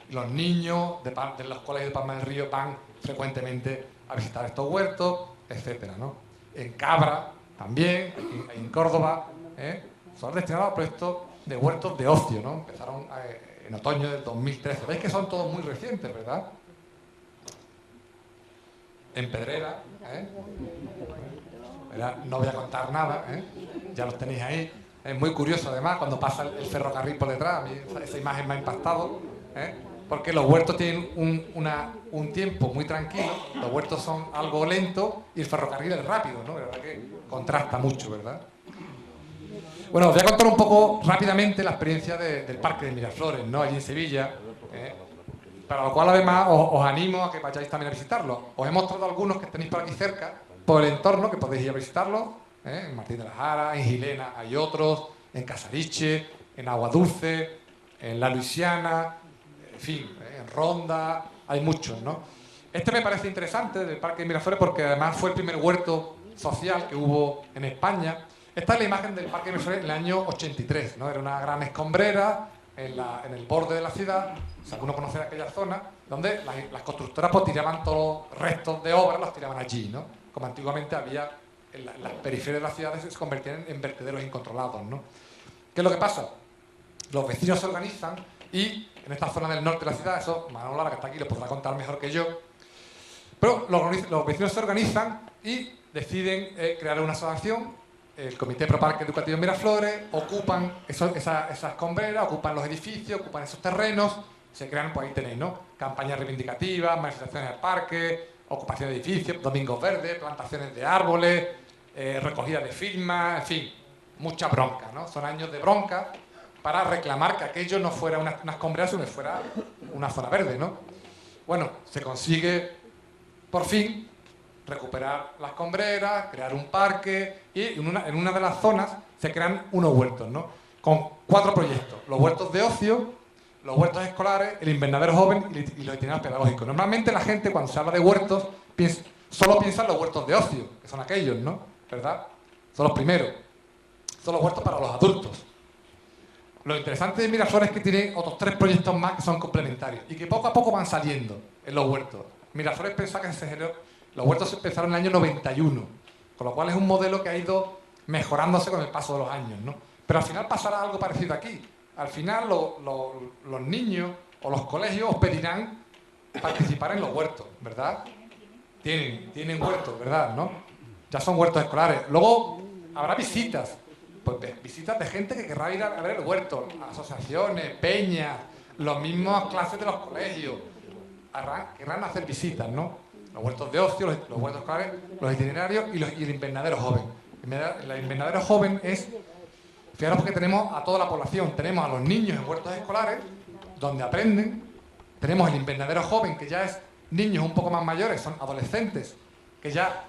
Los niños de los colegios de Palma del Río van frecuentemente a visitar estos huertos, etcétera, ¿no? En Cabra también, en Córdoba, son destinados a proyectos de huertos de ocio, ¿no? Empezaron en otoño del 2013. Veis que son todos muy recientes, ¿verdad? En Pedrera, no voy a contar nada, ya los tenéis ahí. Es muy curioso, además, cuando pasa el ferrocarril por detrás. A mí esa imagen me ha impactado, porque los huertos tienen un tiempo muy tranquilo, los huertos son algo lentos y el ferrocarril es rápido, ¿no? La verdad que contrasta mucho, ¿verdad? Bueno, os voy a contar un poco rápidamente la experiencia del Parque de Miraflores, ¿no?, allí en Sevilla, para lo cual además os animo a que vayáis también a visitarlo. Os he mostrado algunos que tenéis por aquí cerca, por el entorno, que podéis ir a visitarlos. En Martín de la Jara, en Gilena hay otros, en Casariche, en Aguadulce, en La Luisiana, en fin, en Ronda, hay muchos, ¿no? Este me parece interesante, del Parque de Miraflores, porque además fue el primer huerto social que hubo en España. Esta es la imagen del Parque de Miraflores en el año 83, ¿no? Era una gran escombrera en el borde de la ciudad, si alguno conoce aquella zona, donde las constructoras pues tiraban todos los restos de obras, los tiraban allí, ¿no? Como antiguamente había en las periferias de las ciudades, se convertían en vertederos incontrolados, ¿no? ¿Qué es lo que pasa? Los vecinos se organizan y en esta zona del norte de la ciudad, eso Manolo Lara, que está aquí, lo podrá contar mejor que yo, pero los vecinos se organizan y deciden crear una asociación. El Comité Pro Parque Educativo Miraflores ocupan esas escombreras, ocupan los edificios, ocupan esos terrenos, se crean, pues ahí tenéis, ¿no?, campañas reivindicativas, manifestaciones al parque, ocupación de edificios, domingos verdes, plantaciones de árboles, recogida de firmas, en fin, mucha bronca, ¿no? Son años de bronca para reclamar que aquello no fuera una escombrera, sino que fuera una zona verde, ¿no? Bueno, se consigue por fin recuperar las escombreras, crear un parque, y en una de las zonas se crean unos huertos, ¿no?, con 4 proyectos: los huertos de ocio, los huertos escolares, el invernadero joven y los itinerarios pedagógicos. Normalmente la gente, cuando se habla de huertos, solo piensa en los huertos de ocio, que son aquellos, ¿no?, ¿verdad? Son los primeros. Son los huertos para los adultos. Lo interesante de Miraflores es que tiene otros 3 proyectos más que son complementarios y que poco a poco van saliendo en los huertos. Miraflores pensaba que los huertos se empezaron en el año 91, con lo cual es un modelo que ha ido mejorándose con el paso de los años, ¿no? Pero al final pasará algo parecido aquí. Al final los niños o los colegios os pedirán participar en los huertos, ¿verdad? Tienen huertos, ¿verdad?, ¿no? Ya son huertos escolares. Luego habrá visitas, pues visitas de gente que querrá ir a ver el huerto, asociaciones, peñas, las mismas clases de los colegios. Querrán hacer visitas, ¿no? Los huertos de ocio, los huertos escolares, los itinerarios y el invernadero joven. El invernadero joven es, fijaros, porque tenemos a toda la población, tenemos a los niños en huertos escolares, donde aprenden, tenemos el invernadero joven, que ya es niños un poco más mayores, son adolescentes, que ya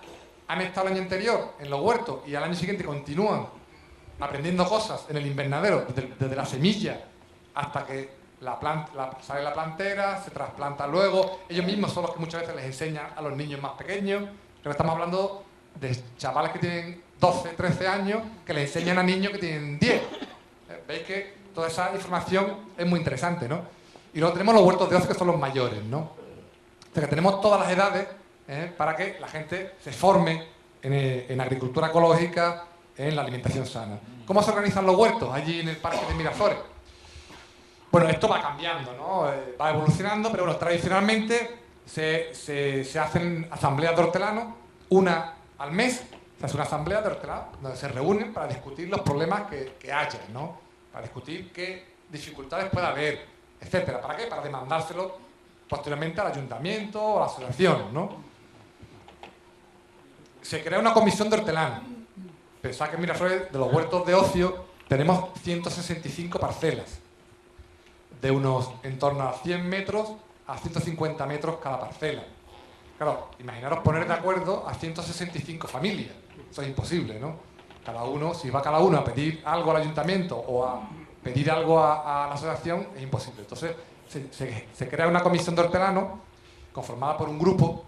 han estado el año anterior en los huertos y al año siguiente continúan aprendiendo cosas en el invernadero, desde la semilla hasta que sale la plantera, se trasplanta luego. Ellos mismos son los que muchas veces les enseñan a los niños más pequeños. Pero estamos hablando de chavales que tienen 12, 13 años que les enseñan a niños que tienen 10. Veis que toda esa información es muy interesante, ¿no? Y luego tenemos los huertos de ocio, que son los mayores, ¿no? O sea que tenemos todas las edades para que la gente se forme en agricultura ecológica, en la alimentación sana. ¿Cómo se organizan los huertos allí en el Parque de Miraflores? Bueno, esto va cambiando, ¿no? Va evolucionando, pero bueno, tradicionalmente se hacen asambleas de hortelanos, una al mes. Se hace una asamblea de hortelanos donde se reúnen para discutir los problemas que haya, ¿no? Para discutir qué dificultades puede haber, etcétera. ¿Para qué? Para demandárselo posteriormente al ayuntamiento o a la asociación, ¿no? Se crea una comisión de hortelanos. Pensad que en Miraflores, de los huertos de ocio, tenemos 165 parcelas, de unos en torno a 100 metros a 150 metros cada parcela. Claro, imaginaros poner de acuerdo a 165 familias. Eso es imposible, ¿no? Si va cada uno a pedir algo al ayuntamiento o a pedir algo a la asociación, es imposible. Entonces, se crea una comisión de hortelanos conformada por un grupo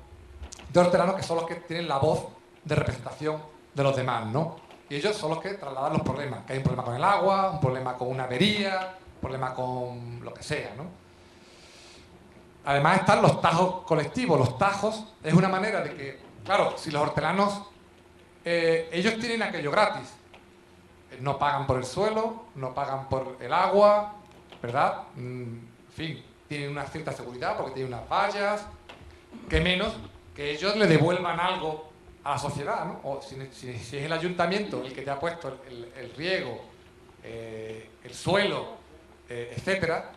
de hortelanos que son los que tienen la voz de representación de los demás, ¿no? Y ellos son los que trasladan los problemas. Que hay un problema con el agua, un problema con una avería, un problema con lo que sea, ¿no? Además están los tajos colectivos. Los tajos es una manera de que, claro, si los hortelanos, ellos tienen aquello gratis. No pagan por el suelo, no pagan por el agua, ¿verdad? En fin, tienen una cierta seguridad porque tienen unas vallas. Que menos que ellos le devuelvan algo a la sociedad, ¿no? O si es el ayuntamiento el que te ha puesto el riego, el suelo, etcétera,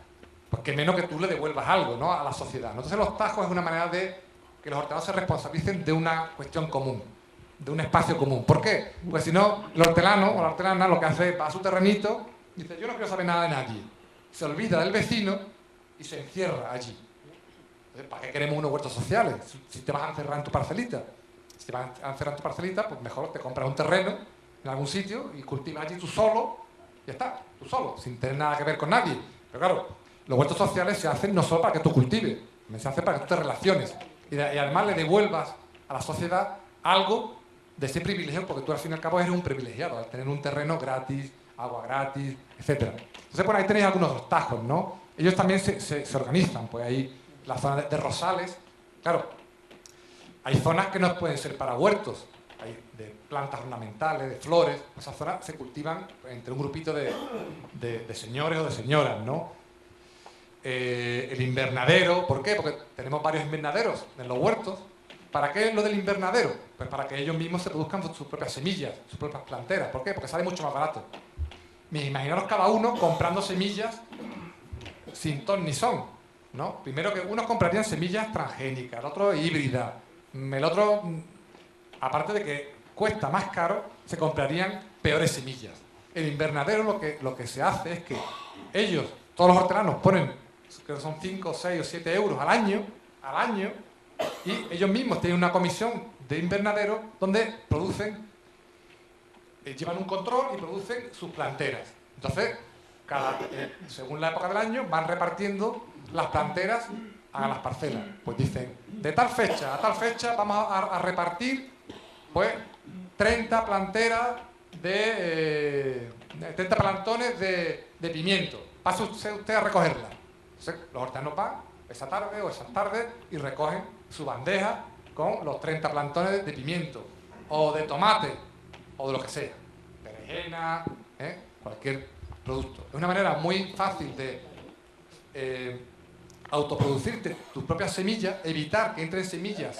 pues que menos que tú le devuelvas algo, ¿no? A la sociedad, ¿no? Entonces los tajos es una manera de que los hortelanos se responsabilicen de una cuestión común, de un espacio común. ¿Por qué? Pues si no, el hortelano o la hortelana lo que hace es va a su terrenito y dice, yo no quiero saber nada de nadie. Se olvida del vecino y se encierra allí. Entonces, ¿para qué queremos unos huertos sociales? Si te vas a encerrar en tu parcelita. Si te vas a encerrar en tu parcelita, pues mejor te compras un terreno en algún sitio y cultivas allí tú solo. Ya está, tú solo, sin tener nada que ver con nadie. Pero claro, los huertos sociales se hacen no solo para que tú cultives, se hacen para que tú te relaciones. Y además le devuelvas a la sociedad algo de ese privilegio, porque tú al fin y al cabo eres un privilegiado, al tener un terreno gratis, agua gratis, etc. Entonces, por ahí tenéis algunos de los tajos, ¿no? Ellos también se organizan, pues ahí la zona de rosales. Claro, hay zonas que no pueden ser para huertos, hay de plantas ornamentales, de flores. Esas zonas se cultivan entre un grupito de señores o de señoras, ¿no? El invernadero, ¿por qué? Porque tenemos varios invernaderos en los huertos. ¿Para qué es lo del invernadero? Pues para que ellos mismos se produzcan sus propias semillas, sus propias planteras. ¿Por qué? Porque sale mucho más barato. Imaginaros cada uno comprando semillas sin ton ni son, ¿no? Primero que unos comprarían semillas transgénicas, el otro híbridas, el otro, aparte de que cuesta más caro, se comprarían peores semillas. El invernadero lo que se hace es que ellos, todos los hortelanos, ponen, creo que son 5, 6 o 7 euros al año, y ellos mismos tienen una comisión de invernadero donde producen, llevan un control y producen sus planteras. Entonces, según la época del año, van repartiendo las planteras a las parcelas. Pues dicen, de tal fecha a tal fecha vamos a repartir pues 30 planteras 30 plantones de pimiento. Pase usted a recogerla. Entonces, los hortelanos van esa tarde o esas tardes y recogen su bandeja con los 30 plantones de pimiento, o de tomate, o de lo que sea, berenjena, cualquier producto. Es una manera muy fácil de autoproducirte tus propias semillas, evitar que entren semillas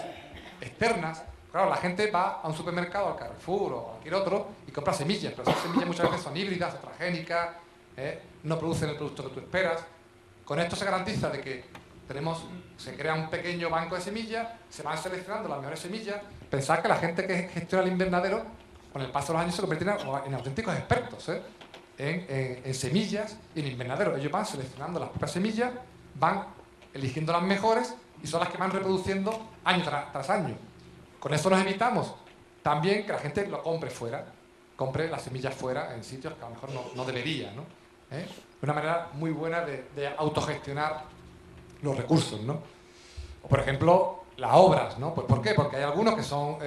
externas. Claro, la gente va a un supermercado, al Carrefour o a cualquier otro, y compra semillas, pero esas semillas muchas veces son híbridas, transgénicas, no producen el producto que tú esperas. Con esto se garantiza de que se crea un pequeño banco de semillas, se van seleccionando las mejores semillas. Pensad que la gente que gestiona el invernadero, con el paso de los años se convertirá en auténticos expertos en semillas y en invernadero. Ellos van seleccionando las propias semillas, van eligiendo las mejores y son las que van reproduciendo año tras año. Con eso nos evitamos también que la gente lo compre fuera, compre las semillas fuera en sitios que a lo mejor no debería, ¿no? Una manera muy buena de autogestionar los recursos, ¿no? O, por ejemplo, las obras, ¿no? Pues, ¿por qué? Porque hay algunos que son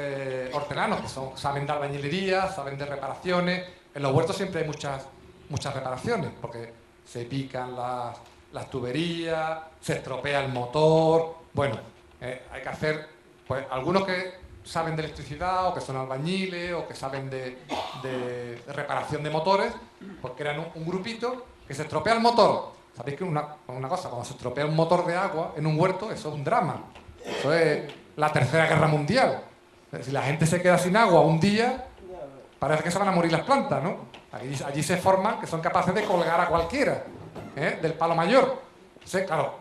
hortelanos, que saben de albañilería, saben de reparaciones. En los huertos siempre hay muchas reparaciones, porque se pican las tuberías, se estropea el motor. Bueno, hay que hacer, pues, algunos que saben de electricidad, o que son albañiles, o que saben de reparación de motores, pues crean un grupito que se estropea el motor. Sabéis que una cosa, cuando se estropea un motor de agua en un huerto, eso es un drama. Eso es la Tercera Guerra Mundial. Si la gente se queda sin agua un día, parece que se van a morir las plantas, ¿no? Allí se forman que son capaces de colgar a cualquiera, del palo mayor. Entonces, claro,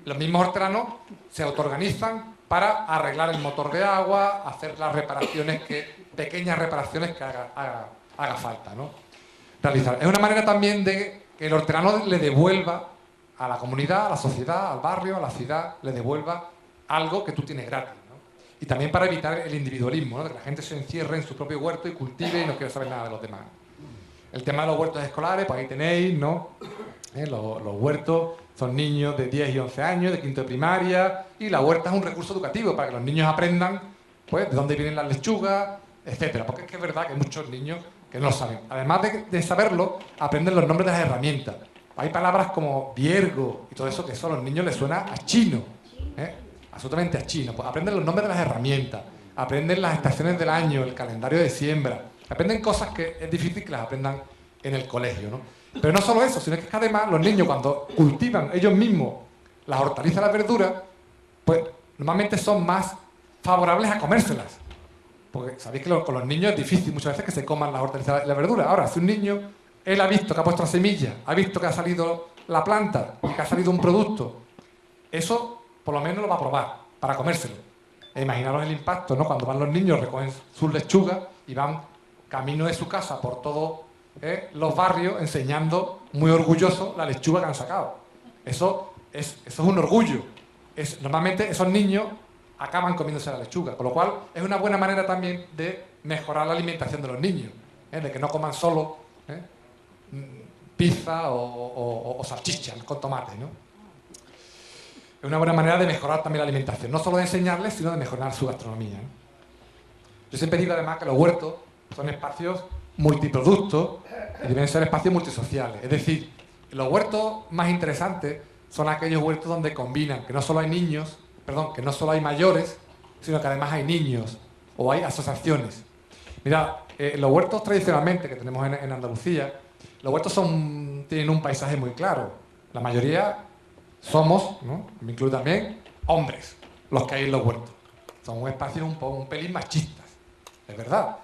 los mismos hortelanos se autoorganizan para arreglar el motor de agua, hacer las reparaciones pequeñas reparaciones que haga falta, ¿no? Realizar. Es una manera también de que el hortelano le devuelva a la comunidad, a la sociedad, al barrio, a la ciudad, le devuelva algo que tú tienes gratis, ¿no? Y también para evitar el individualismo, ¿no? De que la gente se encierre en su propio huerto y cultive y no quiere saber nada de los demás. El tema de los huertos escolares, pues ahí tenéis, ¿no? Los huertos son niños de 10 y 11 años, de quinto de primaria, y la huerta es un recurso educativo para que los niños aprendan, pues, de dónde vienen las lechugas, etcétera. Porque es que es verdad que hay muchos niños que no lo saben. Además de saberlo, aprenden los nombres de las herramientas. Hay palabras como viergo y todo eso que eso a los niños les suena a chino, absolutamente a chino. Pues aprenden los nombres de las herramientas, aprenden las estaciones del año, el calendario de siembra, aprenden cosas que es difícil que las aprendan en el colegio, ¿no? Pero no solo eso, sino que además los niños, cuando cultivan ellos mismos las hortalizas y las verduras, pues normalmente son más favorables a comérselas. Porque sabéis que con los niños es difícil muchas veces que se coman las hortalizas y las verduras. Ahora, si un niño, él ha visto que ha puesto la semilla, ha visto que ha salido la planta y que ha salido un producto, eso por lo menos lo va a probar para comérselo. E imaginaros el impacto, ¿no? Cuando van los niños, recogen sus lechugas y van camino de su casa por todos los barrios enseñando muy orgullosos la lechuga que han sacado. Eso es un orgullo. Normalmente esos niños acaban comiéndose la lechuga, con lo cual es una buena manera también de mejorar la alimentación de los niños, de que no coman solo pizza o salchichas con tomate, ¿no? Es una buena manera de mejorar también la alimentación, no solo de enseñarles, sino de mejorar su gastronomía, ¿no? Yo siempre digo además que los huertos son espacios multiproductos y deben ser espacios multisociales. Es decir, los huertos más interesantes son aquellos huertos donde combinan que no solo hay niños, que no solo hay mayores, sino que además hay niños o hay asociaciones. Mira, los huertos tradicionalmente que tenemos en Andalucía, los huertos tienen un paisaje muy claro. La mayoría somos, ¿no? Me incluyo también, hombres, los que hay en los huertos. Son espacios un pelín machistas, es verdad.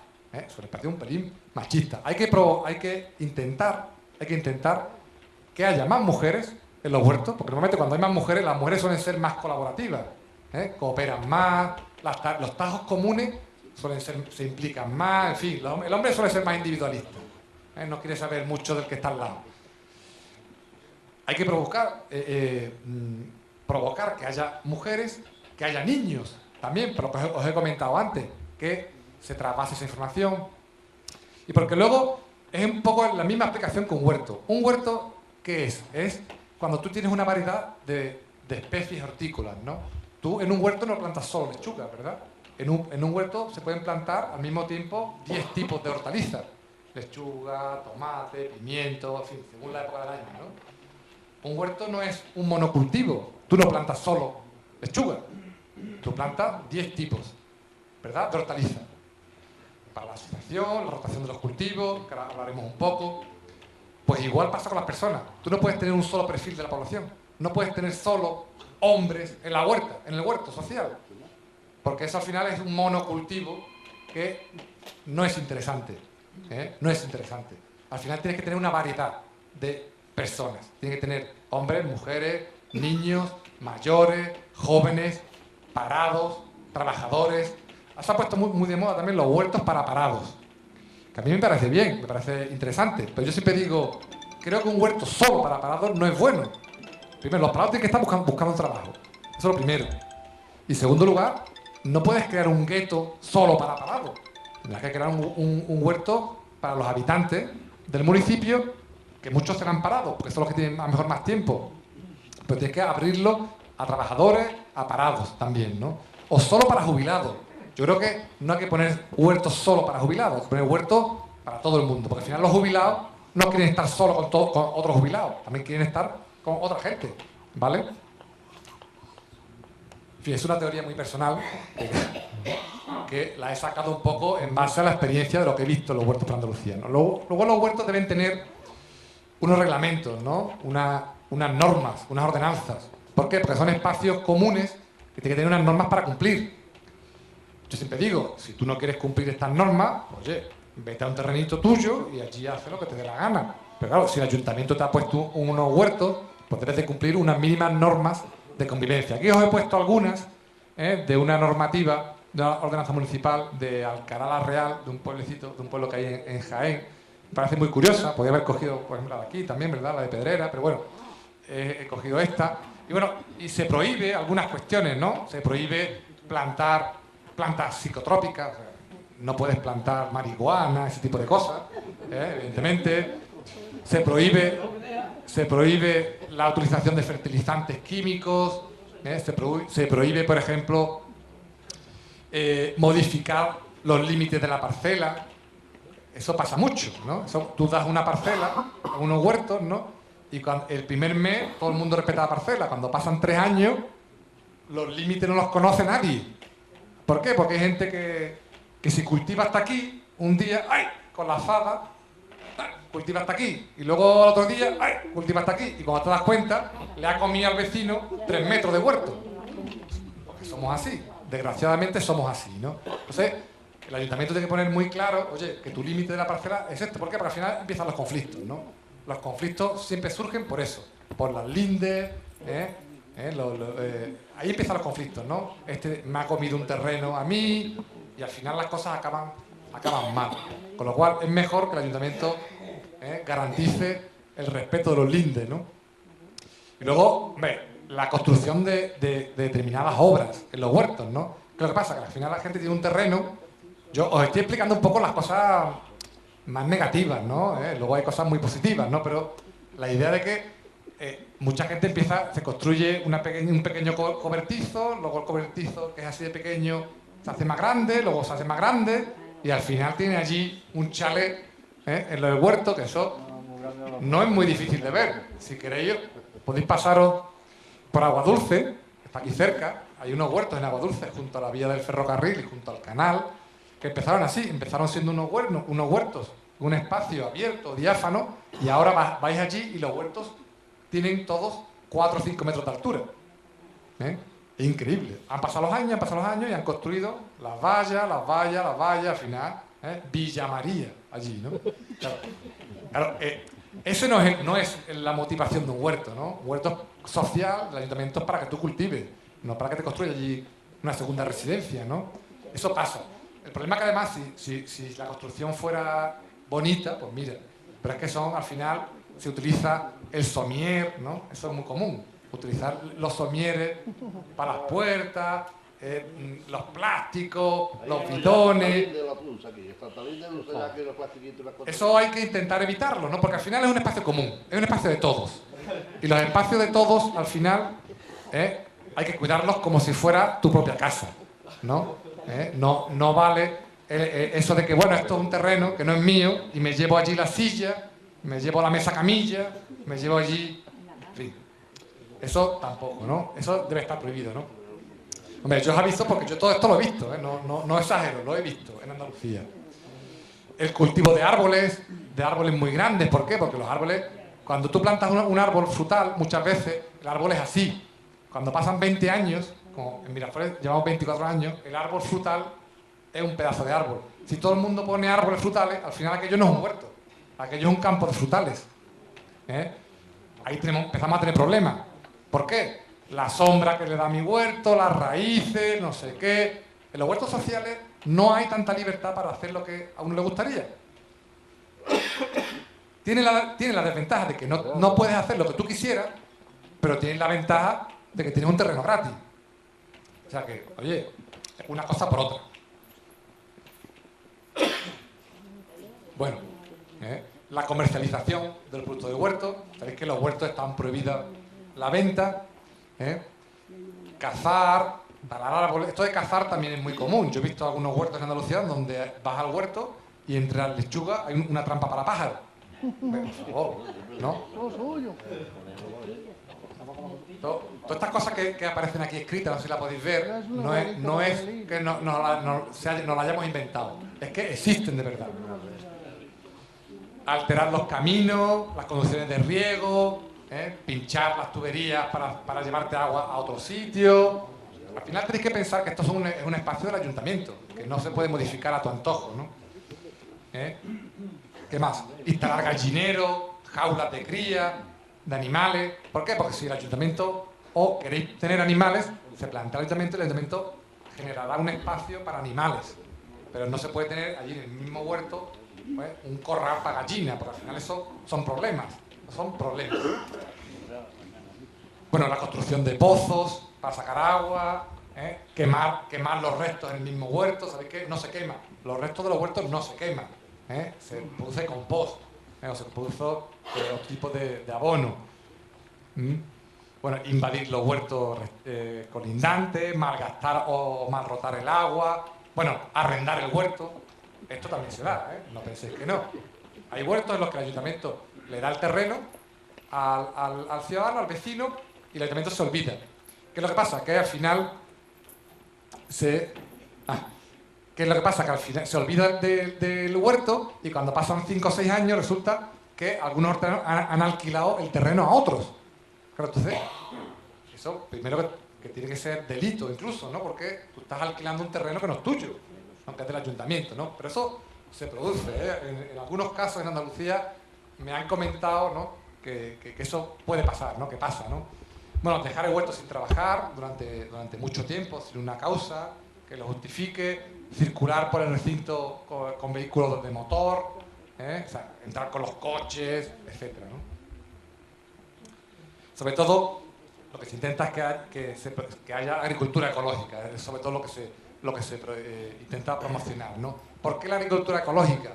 Son espacios un pelín machistas. Hay que intentar que haya más mujeres en los huertos, porque normalmente cuando hay más mujeres, las mujeres suelen ser más colaborativas, cooperan más, los tajos comunes se implican más, en fin, el hombre suele ser más individualista, no quiere saber mucho del que está al lado. Hay que provocar que haya mujeres, que haya niños también, pero os he comentado antes, que se trasvase esa información. Y porque luego es un poco la misma explicación que un huerto. ¿Un huerto qué es? Es cuando tú tienes una variedad de especies hortícolas, ¿no? Tú en un huerto no plantas solo lechuga, ¿verdad? En un huerto se pueden plantar al mismo tiempo 10 tipos de hortalizas. Lechuga, tomate, pimiento, en fin, según la época del año, ¿no? Un huerto no es un monocultivo. Tú no plantas solo lechuga. Tú plantas 10 tipos, ¿verdad?, de hortalizas. Para la asociación, la rotación de los cultivos, que ahora hablaremos un poco. Pues igual pasa con las personas. Tú no puedes tener un solo perfil de la población. No puedes tener solo hombres en la huerta, en el huerto social. Porque eso al final es un monocultivo que no es interesante. No es interesante. Al final tienes que tener una variedad de personas. Tienes que tener hombres, mujeres, niños, mayores, jóvenes, parados, trabajadores. Se ha puesto muy de moda también los huertos para parados, que a mí me parece bien, me parece interesante, pero yo siempre digo, creo que un huerto solo para parados no es bueno. Primero, los parados tienen que estar buscando un trabajo, eso es lo primero. Y en segundo lugar, no puedes crear un gueto solo para parados. Tendrás que crear un huerto para los habitantes del municipio, que muchos serán parados, porque son los que tienen a lo mejor más tiempo. Pero tienes que abrirlo a trabajadores, a parados también, ¿no? O solo para jubilados. Yo creo que no hay que poner huertos solo para jubilados, hay que poner huertos para todo el mundo, porque al final los jubilados no quieren estar solo con otros jubilados, también quieren estar con otra gente, ¿vale? En fin, es una teoría muy personal que la he sacado un poco en base a la experiencia de lo que he visto en los huertos para Andalucía, ¿no? Luego los huertos deben tener unos reglamentos, ¿no? Unas normas, unas ordenanzas. ¿Por qué? Porque son espacios comunes que tienen que tener unas normas para cumplir. Yo siempre digo, si tú no quieres cumplir estas normas, oye, vete a un terrenito tuyo y allí haz lo que te dé la gana. Pero claro, si el ayuntamiento te ha puesto unos huertos, pues debes de cumplir unas mínimas normas de convivencia. Aquí os he puesto algunas de una normativa, de una ordenanza municipal de Alcalá la Real, de un pueblecito, de un pueblo que hay en Jaén. Me parece muy curiosa, podría haber cogido, por ejemplo, la de aquí también, ¿verdad? La de Pedrera, pero bueno, he cogido esta. Y bueno, y se prohíbe algunas cuestiones, ¿no? Se prohíbe plantar plantas psicotrópicas, o sea, no puedes plantar marihuana, ese tipo de cosas, evidentemente. Se prohíbe la utilización de fertilizantes químicos, se prohíbe, por ejemplo, modificar los límites de la parcela. Eso pasa mucho, ¿no? Tú das una parcela a unos huertos, ¿no? Y el primer mes todo el mundo respeta la parcela. Cuando pasan 3 años, los límites no los conoce nadie. ¿Por qué? Porque hay gente que si cultiva hasta aquí, un día, ¡ay!, con la azada, cultiva hasta aquí. Y luego al otro día, ¡ay!, cultiva hasta aquí. Y cuando te das cuenta, le ha comido al vecino 3 metros de huerto. Porque somos así. Desgraciadamente somos así, ¿no? Entonces, el ayuntamiento tiene que poner muy claro, oye, que tu límite de la parcela es este. ¿Por qué? Porque al final empiezan los conflictos, ¿no? Los conflictos siempre surgen por eso. Por las lindes, ahí empiezan los conflictos, ¿no? Este me ha comido un terreno a mí y al final las cosas acaban mal. Con lo cual es mejor que el ayuntamiento garantice el respeto de los lindes, ¿no? Y luego, la construcción de determinadas obras en los huertos, ¿no? ¿Qué es lo que pasa? Que al final la gente tiene un terreno. Yo os estoy explicando un poco las cosas más negativas, ¿no? Luego hay cosas muy positivas, ¿no? Pero la idea de que mucha gente se construye un pequeño cobertizo, luego el cobertizo, que es así de pequeño, se hace más grande, luego se hace más grande, y al final tiene allí un chalet en lo del huerto, que eso no es muy difícil de ver. Si queréis, podéis pasaros por Aguadulce, que está aquí cerca. Hay unos huertos en Aguadulce, junto a la vía del ferrocarril y junto al canal, que empezaron así, empezaron siendo unos huertos, un espacio abierto, diáfano, y ahora vais allí y los huertos tienen todos 4 o 5 metros de altura. Es increíble. Han pasado los años y han construido las vallas, al final, Villa María, allí, ¿no? Claro, eso no es la motivación de un huerto, ¿no? Un huerto social, el ayuntamiento es para que tú cultives, no para que te construyas allí una segunda residencia, ¿no? Eso pasa. El problema es que además, si la construcción fuera bonita, pues mira, pero es que al final se utiliza el somier, ¿no? Eso es muy común, utilizar los somieres para las puertas, los plásticos, los bidones. Eso hay que intentar evitarlo, ¿no? Porque al final es un espacio común, es un espacio de todos. Y los espacios de todos, al final, hay que cuidarlos como si fuera tu propia casa, ¿no? No vale eso de que, bueno, esto es un terreno que no es mío y me llevo allí la silla, me llevo la mesa camilla, me llevo allí... En fin, eso tampoco, ¿no? Eso debe estar prohibido, ¿no? Hombre, yo os aviso porque yo todo esto lo he visto, no exagero, lo he visto en Andalucía. El cultivo de árboles muy grandes, ¿por qué? Porque los árboles, cuando tú plantas un árbol frutal, muchas veces el árbol es así. Cuando pasan 20 años, como en Miraflores llevamos 24 años, el árbol frutal es un pedazo de árbol. Si todo el mundo pone árboles frutales, al final aquello no es un huerto, aquello es un campo de frutales. Ahí empezamos a tener problemas. ¿Por qué? La sombra que le da a mi huerto, las raíces, no sé qué. En los huertos sociales no hay tanta libertad para hacer lo que a uno le gustaría. Tiene la desventaja de que no puedes hacer lo que tú quisieras, pero tienes la ventaja de que tienes un terreno gratis. O sea que, oye, una cosa por otra. Bueno, la comercialización de los productos de huerto. Sabéis que los huertos están prohibidas la venta. Cazar, talar árboles. Esto de cazar también es muy común. Yo he visto algunos huertos en Andalucía donde vas al huerto y entre las lechugas hay una trampa para pájaros. Por favor, ¿no? Todas estas cosas que aparecen aquí escritas, no sé si las podéis ver, no es que nos las hayamos inventado, es que existen de verdad. Alterar los caminos, las conducciones de riego, pinchar las tuberías para llevarte agua a otro sitio. Al final tenéis que pensar que esto es un espacio del ayuntamiento, que no se puede modificar a tu antojo, ¿no? ¿Qué más? Instalar gallineros, jaulas de cría, de animales. ¿Por qué? Porque si el ayuntamiento, o queréis tener animales, se plantea el ayuntamiento generará un espacio para animales. Pero no se puede tener allí en el mismo huerto, pues, un corral para gallinas, porque al final eso son problemas. Son problemas. Bueno, la construcción de pozos para sacar agua, quemar los restos en el mismo huerto. ¿Sabéis qué? No se quema. Los restos de los huertos no se queman. Se produce compost, o se produce otro tipo de abono. Bueno, invadir los huertos colindantes, malgastar o malrotar el agua. Bueno, arrendar el huerto. Esto también se da, no penséis que no. Hay huertos en los que el ayuntamiento le da el terreno al ciudadano, al vecino, y el ayuntamiento se olvida. ¿Qué es lo que pasa? Que al final ¿qué es lo que pasa? Que al final se olvida del huerto y cuando pasan 5 o 6 años resulta que algunos hortelanos han alquilado el terreno a otros. Claro, entonces, eso primero que tiene que ser delito incluso, ¿no? Porque tú estás alquilando un terreno que no es tuyo, aunque es del ayuntamiento, ¿no? Pero eso se produce, en algunos casos en Andalucía me han comentado, ¿no? que eso puede pasar, ¿no? Que pasa, ¿no? Bueno, dejar el huerto sin trabajar durante mucho tiempo, sin una causa que lo justifique, circular por el recinto con vehículos de motor, o sea, entrar con los coches, etc., ¿no? Sobre todo, lo que se intenta es que haya agricultura ecológica, es sobre todo lo que se intenta promocionar, ¿no? ¿Por qué la agricultura ecológica?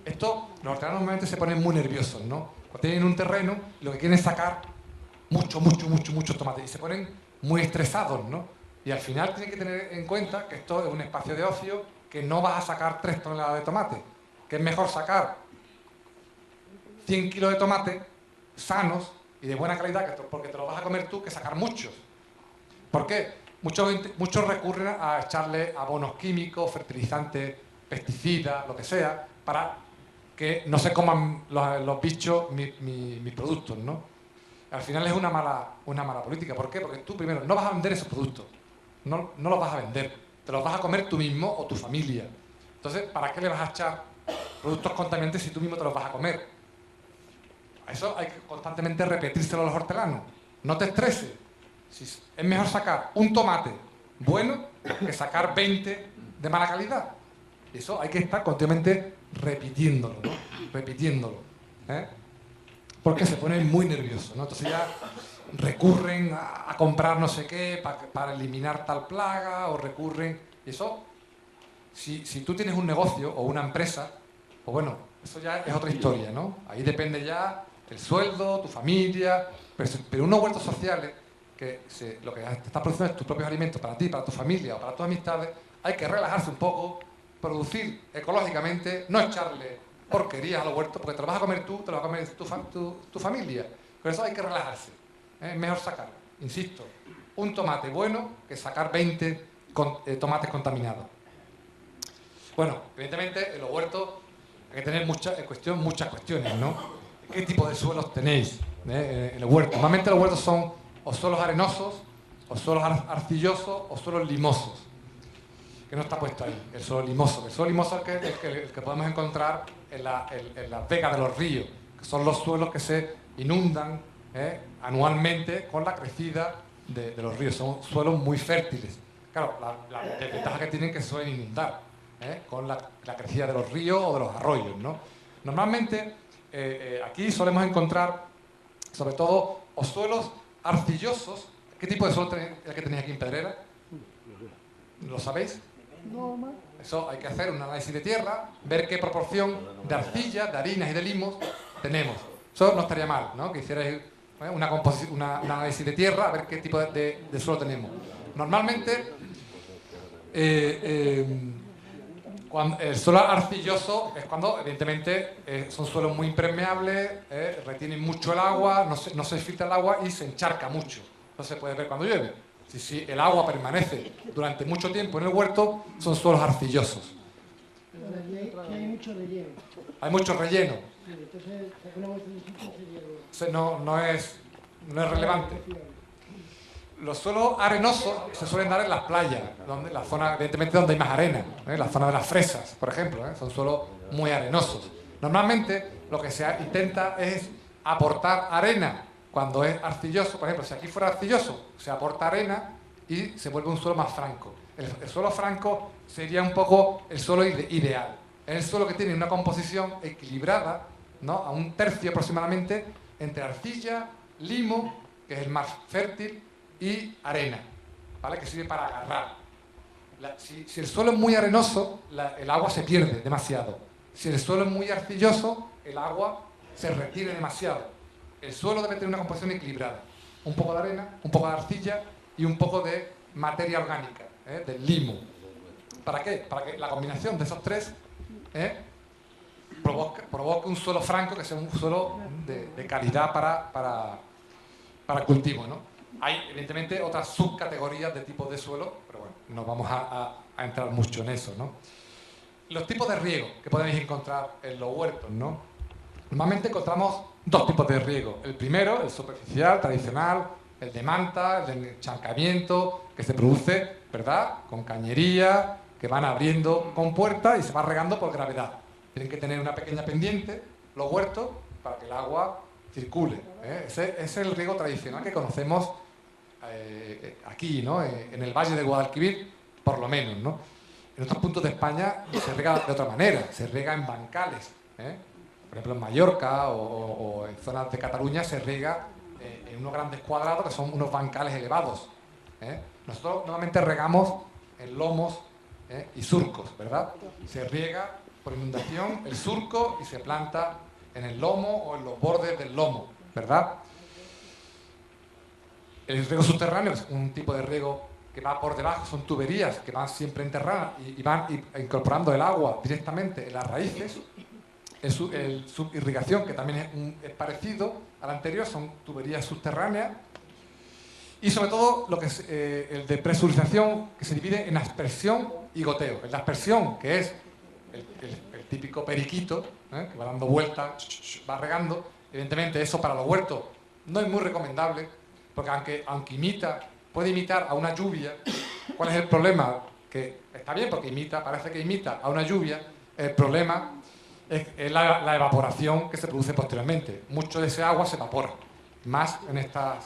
Esto, los hortelanos normalmente se ponen muy nerviosos, ¿no? Cuando tienen un terreno, lo que quieren es sacar muchos tomates y se ponen muy estresados, ¿no? Y al final tienen que tener en cuenta que esto es un espacio de ocio, que no vas a sacar 3 toneladas de tomate, que es mejor sacar 100 kilos de tomate sanos y de buena calidad, porque te los vas a comer tú, que sacar muchos. ¿Por qué? Muchos recurren a echarle abonos químicos, fertilizantes, pesticidas, lo que sea, para que no se coman los bichos mis productos, ¿no? Al final es una mala política. ¿Por qué? Porque tú primero no vas a vender esos productos, no los vas a vender, te los vas a comer tú mismo o tu familia. Entonces, ¿para qué le vas a echar productos contaminantes si tú mismo te los vas a comer? Eso hay que constantemente repetírselo a los hortelanos. No te estreses. Es mejor sacar un tomate bueno que sacar 20 de mala calidad. Eso hay que estar continuamente repitiéndolo, ¿no? Repitiéndolo. Porque se ponen muy nerviosos, ¿no? Entonces ya recurren a comprar no sé qué para eliminar tal plaga, o recurren... Y eso, si tú tienes un negocio o una empresa, pues bueno, eso ya es otra historia, ¿no? Ahí depende ya el sueldo, tu familia... Pero unos huertos sociales, que lo que te estás produciendo es tus propios alimentos para ti, para tu familia o para tus amistades, hay que relajarse un poco, producir ecológicamente, no echarle porquerías a los huertos, porque te lo vas a comer tú, te lo va a comer tu familia. Por eso hay que relajarse. Es mejor sacar, insisto, un tomate bueno que sacar 20 tomates contaminados. Bueno, evidentemente en los huertos hay que tener muchas cuestiones, ¿no? ¿Qué tipo de suelos tenéis en el huerto? Normalmente los huertos son o suelos arenosos, o suelos arcillosos, o suelos limosos. Que no está puesto ahí, el suelo limoso. El suelo limoso es el que podemos encontrar en las vegas de los ríos, que son los suelos que se inundan anualmente con la crecida de los ríos. Son suelos muy fértiles. Claro, la desventaja que tienen es que se suelen inundar con la crecida de los ríos o de los arroyos, ¿no? Normalmente aquí solemos encontrar, sobre todo, o suelos arcillosos. ¿Qué tipo de suelo es el que tenéis aquí en Pedrera? ¿Lo sabéis? Eso hay que hacer un análisis de tierra, ver qué proporción de arcilla, de harinas y de limos tenemos. Eso no estaría mal, ¿no? Que hicierais un análisis de tierra, a ver qué tipo de suelo tenemos. Normalmente, cuando el suelo arcilloso es cuando, evidentemente, son suelos muy impermeables, retienen mucho el agua, no se filtra el agua y se encharca mucho. No se puede ver cuando llueve. Si el agua permanece durante mucho tiempo en el huerto, son suelos arcillosos. Hay mucho relleno. Hay mucho relleno. Sí, entonces, una vuelta de sitio No es relevante. Los suelos arenosos se suelen dar en las playas, la zona, evidentemente, donde hay más arena, la zona de las fresas, por ejemplo, son suelos muy arenosos. Normalmente lo que se intenta es aportar arena cuando es arcilloso. Por ejemplo, si aquí fuera arcilloso, se aporta arena y se vuelve un suelo más franco. El suelo franco sería un poco el suelo ideal. Es el suelo que tiene una composición equilibrada, ¿no? A un tercio aproximadamente entre arcilla, limo, que es el más fértil, y arena, ¿vale? Que sirve para agarrar. Si el suelo es muy arenoso, el agua se pierde demasiado. Si el suelo es muy arcilloso, el agua se retiene demasiado. El suelo debe tener una composición equilibrada. Un poco de arena, un poco de arcilla y un poco de materia orgánica, del limo. ¿Para qué? Para que la combinación de esos tres provoque un suelo franco, que sea un suelo de calidad para el cultivo, ¿no? Hay, evidentemente, otras subcategorías de tipos de suelo, pero bueno, no vamos a entrar mucho en eso, ¿no? Los tipos de riego que podéis encontrar en los huertos, ¿no? Normalmente encontramos dos tipos de riego. El primero, el superficial, tradicional, el de manta, el de encharcamiento, que se produce, ¿verdad?, con cañería, que van abriendo con puertas y se va regando por gravedad. Tienen que tener una pequeña pendiente, los huertos, para que el agua circule. Ese es el riego tradicional que conocemos aquí, ¿no? En el Valle de Guadalquivir, por lo menos, ¿no? En otros puntos de España se riega de otra manera, se riega en bancales. Por ejemplo, en Mallorca o en zonas de Cataluña se riega en unos grandes cuadrados que son unos bancales elevados. Nosotros normalmente regamos en lomos y surcos, ¿verdad? Se riega por inundación el surco y se planta en el lomo o en los bordes del lomo, ¿verdad? El riego subterráneo es un tipo de riego que va por debajo, son tuberías que van siempre enterradas y van incorporando el agua directamente en las raíces. El subirrigación, que también es parecido al anterior, son tuberías subterráneas. Y sobre todo lo que es el de presurización, que se divide en aspersión y goteo. El de aspersión, que es el típico periquito, que va dando vueltas, va regando. Evidentemente eso para los huertos no es muy recomendable, porque aunque puede imitar a una lluvia. ¿Cuál es el problema? Que está bien porque parece que imita a una lluvia. El problema es la evaporación que se produce posteriormente. Mucho de ese agua se evapora, más en estas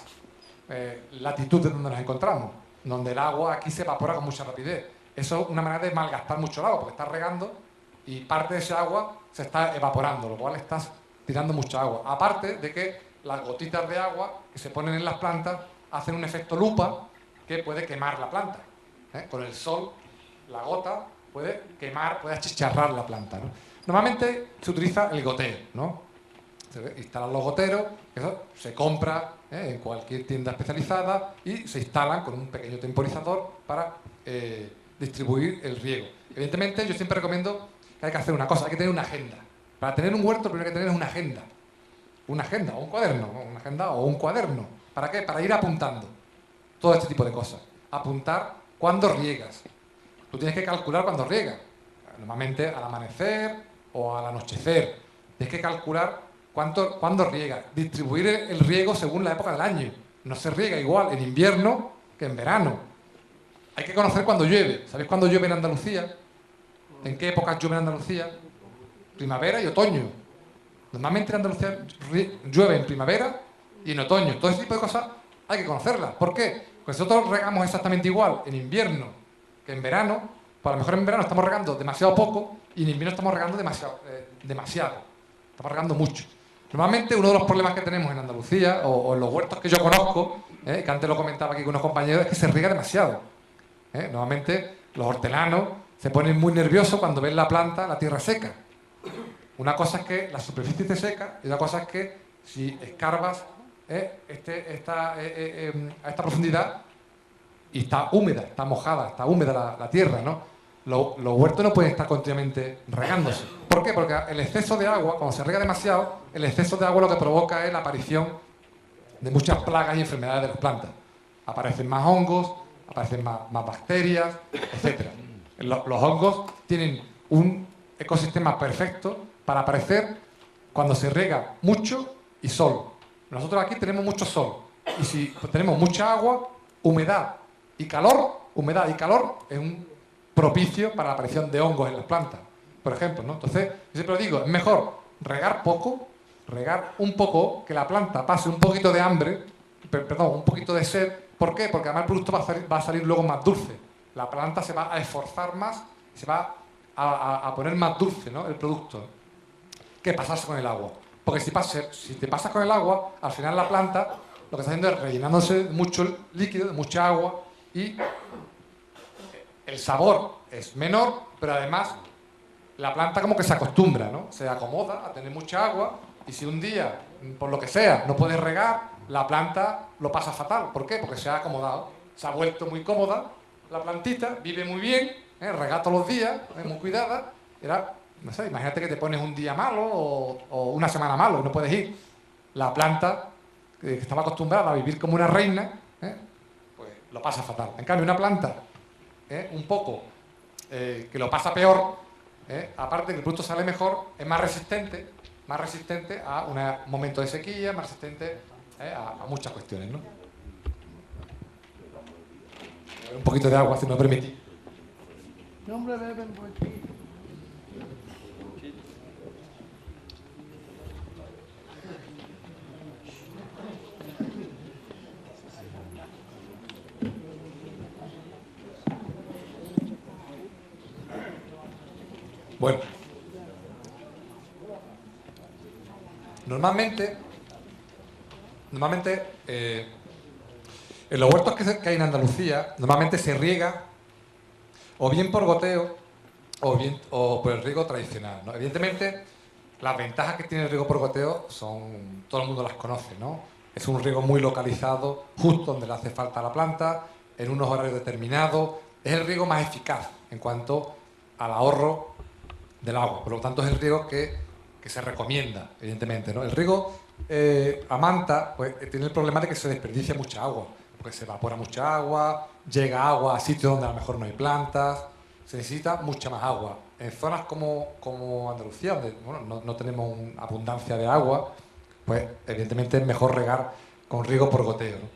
latitudes donde nos encontramos, donde el agua aquí se evapora con mucha rapidez. Eso es una manera de malgastar mucho el agua, porque estás regando y parte de ese agua se está evaporando, lo cual estás tirando mucha agua. Aparte de que las gotitas de agua que se ponen en las plantas hacen un efecto lupa que puede quemar la planta. Con el sol, la gota puede quemar, puede achicharrar la planta, ¿no? Normalmente se utiliza el goteo, ¿no? Se instalan los goteros, eso se compra en cualquier tienda especializada y se instalan con un pequeño temporizador para distribuir el riego. Evidentemente, yo siempre recomiendo que hay que hacer una cosa, hay que tener una agenda. Para tener un huerto, lo primero que hay que tener es una agenda. Una agenda o un cuaderno, una agenda o un cuaderno. ¿Para qué? Para ir apuntando todo este tipo de cosas. Apuntar cuándo riegas. Tú tienes que calcular cuándo riegas. Normalmente al amanecer o al anochecer. Tienes que calcular cuándo riegas. Distribuir el riego según la época del año. No se riega igual en invierno que en verano. Hay que conocer cuándo llueve. ¿Sabéis cuándo llueve en Andalucía? ¿En qué épocas llueve en Andalucía? Primavera y otoño. Normalmente en Andalucía llueve en primavera y en otoño. Todo ese tipo de cosas hay que conocerlas. ¿Por qué? Porque si nosotros regamos exactamente igual en invierno que en verano, pues a lo mejor en verano estamos regando demasiado poco y en invierno estamos regando demasiado. Estamos regando mucho. Normalmente uno de los problemas que tenemos en Andalucía o en los huertos que yo conozco, que antes lo comentaba aquí con unos compañeros, es que se riega demasiado. Normalmente los hortelanos se ponen muy nerviosos cuando ven la planta, la tierra seca. Una cosa es que la superficie esté seca y otra cosa es que si escarbas a esta profundidad y está húmeda, está mojada, está húmeda la tierra, ¿no? Los huertos no pueden estar continuamente regándose. ¿Por qué? Porque el exceso de agua, cuando se riega demasiado, el exceso de agua lo que provoca es la aparición de muchas plagas y enfermedades de las plantas. Aparecen más hongos, aparecen más bacterias, etc. Los hongos tienen un ecosistema perfecto para aparecer cuando se riega mucho y sol. Nosotros aquí tenemos mucho sol. Y si tenemos mucha agua, humedad y calor es un propicio para la aparición de hongos en las plantas, por ejemplo, ¿no? Entonces, yo siempre digo, es mejor regar un poco, que la planta pase un poquito de hambre, un poquito de sed. ¿Por qué? Porque además el producto va a salir luego más dulce. La planta se va a esforzar más, se va a poner más dulce, ¿no? El producto, que pasarse con el agua. Porque si te pasas con el agua, al final la planta lo que está haciendo es rellenándose de mucho líquido, de mucha agua, y el sabor es menor, pero además la planta como que se acostumbra, ¿no? Se acomoda a tener mucha agua, y si un día, por lo que sea, no puedes regar, la planta lo pasa fatal. ¿Por qué? Porque se ha acomodado, se ha vuelto muy cómoda la plantita, vive muy bien, rega todos los días, muy cuidada. No sé, imagínate que te pones un día malo o una semana malo y no puedes ir. La planta, que estaba acostumbrada a vivir como una reina, pues lo pasa fatal. En cambio, una planta un poco que lo pasa peor, aparte de que el producto sale mejor, es más resistente a un momento de sequía, más resistente a muchas cuestiones, ¿no? Un poquito de agua, si me lo permitís. No, hombre, beben, pues. Bueno, normalmente en los huertos que hay en Andalucía, normalmente se riega o bien por goteo o por el riego tradicional, ¿no? Evidentemente, las ventajas que tiene el riego por goteo todo el mundo las conoce, ¿no? Es un riego muy localizado, justo donde le hace falta a la planta, en unos horarios determinados. Es el riego más eficaz en cuanto al ahorro del agua. Por lo tanto, es el riego que se recomienda, evidentemente, ¿no? El riego a manta pues, tiene el problema de que se desperdicia mucha agua, porque se evapora mucha agua, llega agua a sitios donde a lo mejor no hay plantas, se necesita mucha más agua. En zonas como Andalucía, donde no tenemos abundancia de agua, pues evidentemente es mejor regar con riego por goteo, ¿no?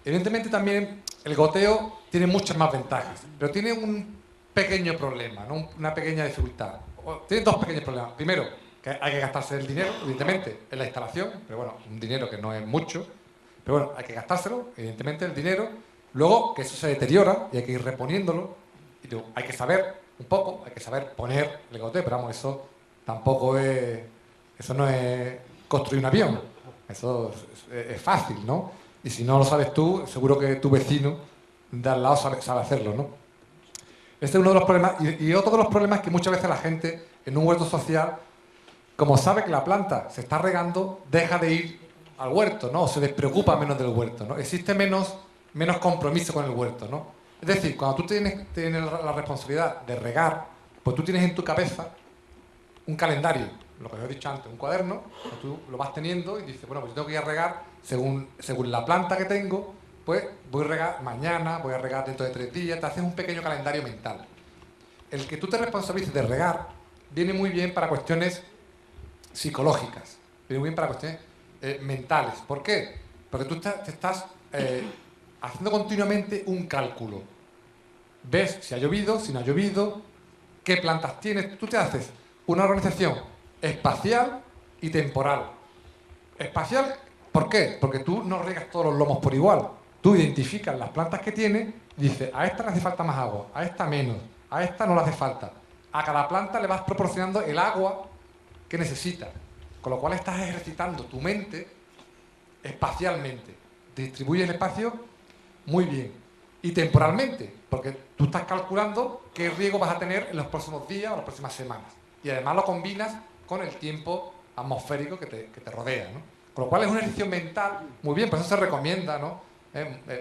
Evidentemente también el goteo tiene muchas más ventajas, pero tiene un pequeño problema, ¿no? Una pequeña dificultad. Tiene dos pequeños problemas. Primero, que hay que gastarse el dinero, evidentemente, en la instalación, pero bueno, un dinero que no es mucho, pero bueno, hay que gastárselo, evidentemente, el dinero. Luego, que eso se deteriora y hay que ir reponiéndolo. Y hay que saber un poco, hay que saber poner el goteo, pero vamos, eso tampoco es... Eso no es construir un avión, eso es fácil, ¿no? Y si no lo sabes tú, seguro que tu vecino de al lado sabe hacerlo, ¿no? Este es uno de los problemas. Y otro de los problemas es que muchas veces la gente en un huerto social, como sabe que la planta se está regando, deja de ir al huerto, ¿no? O se despreocupa menos del huerto, ¿no? Existe menos compromiso con el huerto, ¿no? Es decir, cuando tú tienes la responsabilidad de regar, pues tú tienes en tu cabeza un calendario, lo que os he dicho antes, un cuaderno, tú lo vas teniendo y dices, bueno, pues yo tengo que ir a regar según la planta que tengo, pues voy a regar mañana, voy a regar dentro de 3 días, te haces un pequeño calendario mental. El que tú te responsabilices de regar viene muy bien para cuestiones psicológicas, viene muy bien para cuestiones mentales. ¿Por qué? Porque tú te estás haciendo continuamente un cálculo. Ves si ha llovido, si no ha llovido, qué plantas tienes. Tú te haces una organización espacial y temporal. Espacial, ¿por qué? Porque tú no riegas todos los lomos por igual. Tú identificas las plantas que tienes y dices, a esta le hace falta más agua, a esta menos, a esta no le hace falta. A cada planta le vas proporcionando el agua que necesita. Con lo cual estás ejercitando tu mente espacialmente. Distribuyes el espacio muy bien. y temporalmente, porque tú estás calculando qué riego vas a tener en los próximos días o las próximas semanas. Y además lo combinas con el tiempo atmosférico que te rodea, ¿no? Con lo cual es un ejercicio mental muy bien, por eso se recomienda, ¿no?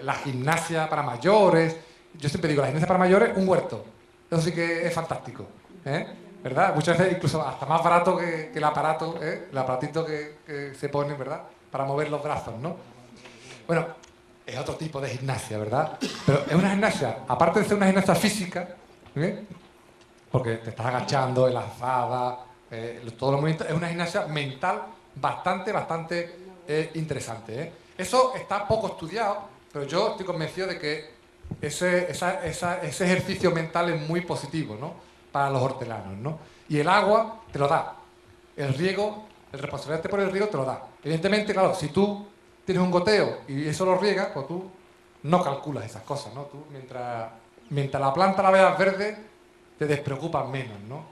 La gimnasia para mayores. Yo siempre digo, la gimnasia para mayores, un huerto. Eso sí que es fantástico, ¿verdad? Muchas veces incluso hasta más barato que el aparato, el aparatito que se pone, ¿verdad? Para mover los brazos, ¿no? Bueno, es otro tipo de gimnasia, ¿verdad? Pero es una gimnasia, aparte de ser una gimnasia física, porque te estás agachando, en la alzada, todos los movimientos, es una gimnasia mental bastante interesante. Eso está poco estudiado, pero yo estoy convencido de que ese ejercicio mental es muy positivo, ¿no? Para los hortelanos, ¿no? Y el agua te lo da. El riego, el responsabilidad por el riego te lo da. Evidentemente, claro, si tú tienes un goteo y eso lo riegas, pues tú no calculas esas cosas, ¿no? Tú, mientras la planta la veas verde, te despreocupas menos, ¿no?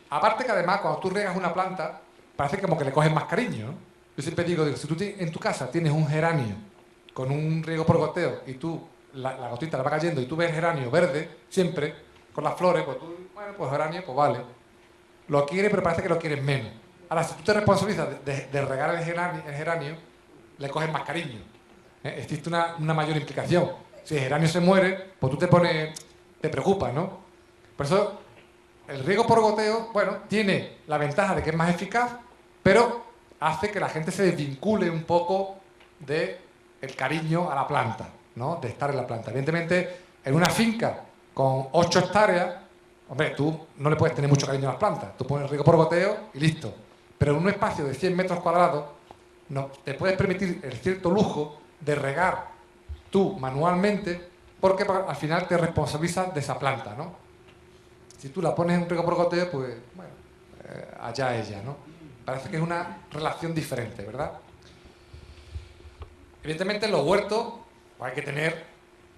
Aparte que además, cuando tú riegas una planta, parece como que le coges más cariño, ¿no? Yo siempre digo, si tú en tu casa tienes un geranio con un riego por goteo y tú, la gotita le va cayendo y tú ves el geranio verde, siempre, con las flores, pues tú, bueno, pues geranio, pues vale. Lo quieres, pero parece que lo quieres menos. Ahora, si tú te responsabilizas de regar el geranio, le coges más cariño. Existe una mayor implicación. Si el geranio se muere, pues tú te preocupas, ¿no? Por eso, el riego por goteo, bueno, tiene la ventaja de que es más eficaz, pero hace que la gente se desvincule un poco del cariño a la planta, ¿no? De estar en la planta. Evidentemente, en una finca con 8 hectáreas, hombre, tú no le puedes tener mucho cariño a las plantas. Tú pones riego por goteo y listo. Pero en un espacio de 100 metros cuadrados, no, te puedes permitir el cierto lujo de regar tú manualmente, porque al final te responsabilizas de esa planta, ¿no? Si tú la pones en riego por goteo, pues, bueno, allá ella, ¿no? Parece que es una relación diferente, ¿verdad? Evidentemente, en los huertos pues, hay que tener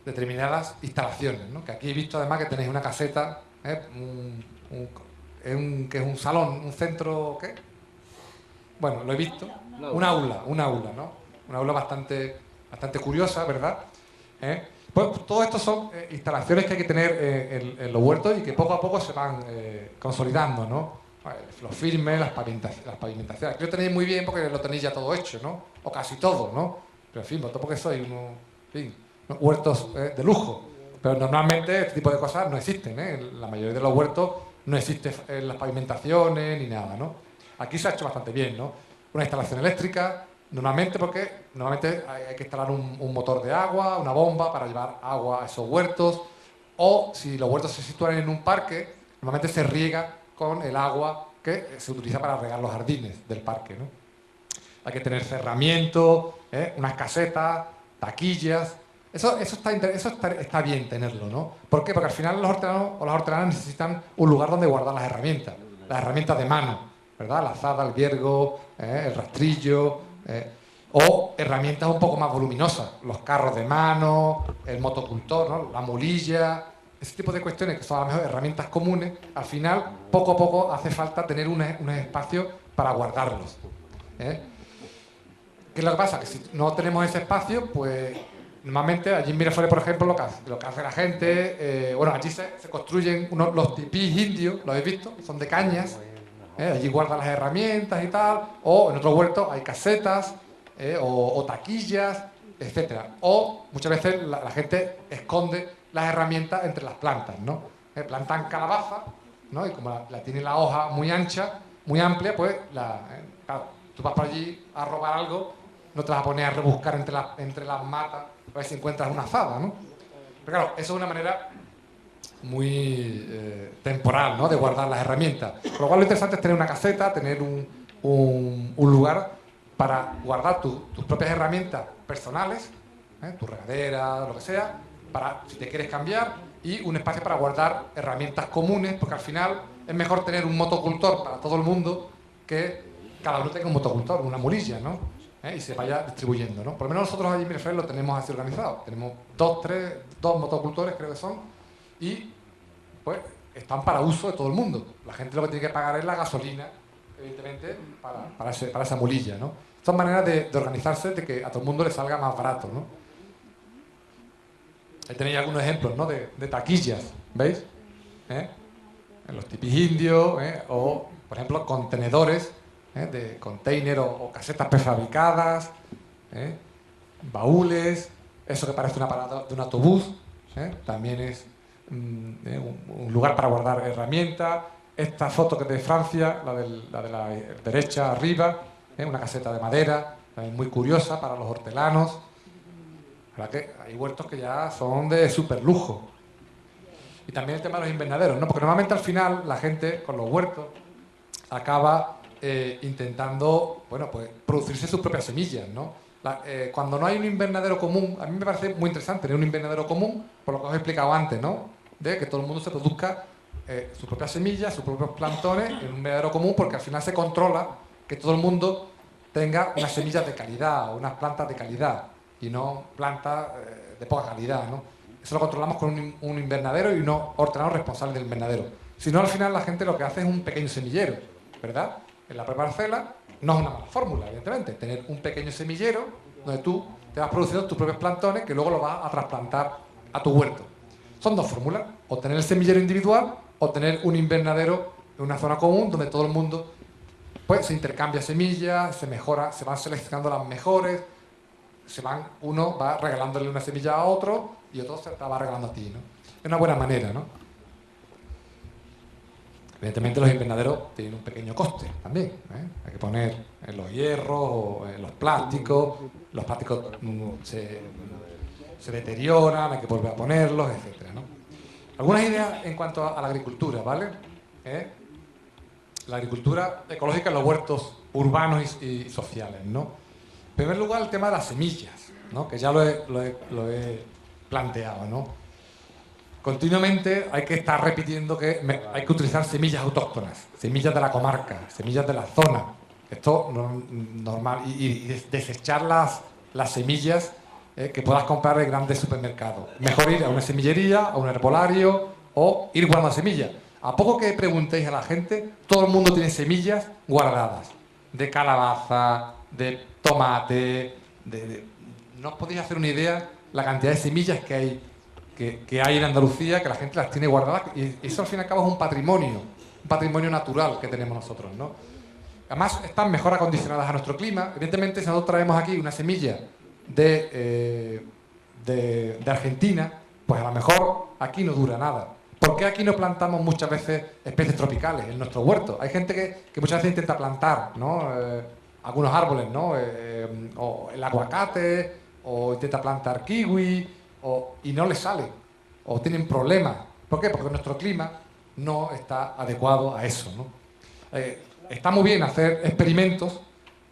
determinadas instalaciones, ¿no? Que aquí he visto además que tenéis una caseta, que es un salón, un centro, ¿qué? Bueno, lo he visto. Un aula, ¿no? Una aula bastante curiosa, ¿verdad? Pues todo esto son instalaciones que hay que tener en los huertos y que poco a poco se van consolidando, ¿no? Los firmes, las pavimentaciones. Aquí lo tenéis muy bien porque lo tenéis ya todo hecho, ¿no? O casi todo, ¿no? Pero en fin, vosotros porque sois unos huertos de lujo. Pero normalmente este tipo de cosas no existen, ¿eh? En la mayoría de los huertos no existen las pavimentaciones ni nada, ¿no? Aquí se ha hecho bastante bien, ¿no? Una instalación eléctrica, normalmente hay que instalar un motor de agua, una bomba para llevar agua a esos huertos, o si los huertos se sitúan en un parque, normalmente se riega con el agua que se utiliza para regar los jardines del parque, ¿no? Hay que tener cerramiento, unas casetas, taquillas. Eso está bien tenerlo, ¿no? ¿Por qué? Porque al final los hortelanos o las hortelanas necesitan un lugar donde guardar las herramientas de mano, ¿verdad? La azada, el viergo, el rastrillo, o herramientas un poco más voluminosas, los carros de mano, el motocultor, ¿no? La mulilla, ese tipo de cuestiones que son a lo mejor herramientas comunes, al final, poco a poco hace falta tener un espacio para guardarlos. ¿Qué es lo que pasa? Que si no tenemos ese espacio, pues normalmente allí en Miraflores, por ejemplo, lo que hace la gente, bueno, allí se construyen los tipís indios, ¿lo habéis visto? Son de cañas. Allí guardan las herramientas y tal, o en otros huertos hay casetas, o taquillas, etcétera. O muchas veces la gente esconde las herramientas entre las plantas, ¿no? Plantan calabaza, ¿no? Y como la tiene la hoja muy ancha, muy amplia, pues claro, tú vas por allí a robar algo, no te vas a poner a rebuscar entre las matas a ver si encuentras una azada, ¿no? Pero claro, eso es una manera muy temporal, ¿no? De guardar las herramientas. Por lo cual lo interesante es tener una caseta, tener un lugar para guardar tus propias herramientas personales, tu regadera, lo que sea, para si te quieres cambiar, y un espacio para guardar herramientas comunes, porque al final es mejor tener un motocultor para todo el mundo que cada uno tenga un motocultor, una mulilla, ¿no? Y se vaya distribuyendo, ¿no? Por lo menos nosotros allí en Miraflores lo tenemos así organizado. Tenemos dos motocultores, creo que son, y pues están para uso de todo el mundo. La gente lo que tiene que pagar es la gasolina, evidentemente, para esa mulilla, ¿no? Son maneras de organizarse, de que a todo el mundo le salga más barato, ¿no? Ahí tenéis algunos ejemplos, ¿no? de taquillas, ¿veis? En los tipis indios, o, por ejemplo, contenedores, de container o casetas prefabricadas, baúles, eso que parece una parada de un autobús, también es un lugar para guardar herramientas. Esta foto que es de Francia, la de la derecha arriba, una caseta de madera, también muy curiosa para los hortelanos. La verdad que hay huertos que ya son de súper lujo. Y también el tema de los invernaderos, ¿no? Porque normalmente al final la gente con los huertos acaba intentando, bueno, pues producirse sus propias semillas, ¿no? Cuando no hay un invernadero común, a mí me parece muy interesante tener un invernadero común, por lo que os he explicado antes, ¿no? De que todo el mundo se produzca sus propias semillas, sus propios plantones en un invernadero común, porque al final se controla que todo el mundo tenga unas semillas de calidad o unas plantas de calidad y no plantas de poca calidad, ¿no? Eso lo controlamos con un invernadero y unos hortelanos responsables del invernadero. Si no, al final la gente lo que hace es un pequeño semillero, ¿verdad? En la propia parcela no es una mala fórmula, evidentemente, tener un pequeño semillero donde tú te vas produciendo tus propios plantones que luego los vas a trasplantar a tu huerto. Son dos fórmulas, o tener el semillero individual o tener un invernadero en una zona común donde todo el mundo pues se intercambia semillas, se mejora, se van seleccionando las mejores, uno va regalándole una semilla a otro y otro se la va regalando a ti, ¿no? Es una buena manera, ¿no? Evidentemente los invernaderos tienen un pequeño coste también, Hay que poner en los hierros o en los plásticos se deterioran, hay que volver a ponerlos, etcétera, ¿no? Algunas ideas en cuanto a la agricultura, ¿vale? La agricultura ecológica en los huertos urbanos y sociales, ¿no? En primer lugar, el tema de las semillas, ¿no? Que ya lo he planteado, ¿no? Continuamente hay que estar repitiendo que hay que utilizar semillas autóctonas, semillas de la comarca, semillas de la zona. Esto normal. Y desechar las semillas que puedas comprar en grandes supermercados. Mejor ir a una semillería, a un herbolario o ir guardando semillas. A poco que preguntéis a la gente, todo el mundo tiene semillas guardadas. De calabaza, de tomate, no os podéis hacer una idea la cantidad de semillas que hay en Andalucía, que la gente las tiene guardadas, y eso al fin y al cabo es un patrimonio natural que tenemos nosotros, ¿no? Además están mejor acondicionadas a nuestro clima. Evidentemente, si nosotros traemos aquí una semilla de Argentina, pues a lo mejor aquí no dura nada. ¿Por qué aquí no plantamos muchas veces especies tropicales en nuestro huerto? Hay gente que muchas veces intenta plantar, ¿no? Algunos árboles, ¿no? O el aguacate, o intenta plantar kiwi, y no les sale, o tienen problemas. ¿Por qué? Porque nuestro clima no está adecuado a eso, ¿no? Está muy bien hacer experimentos,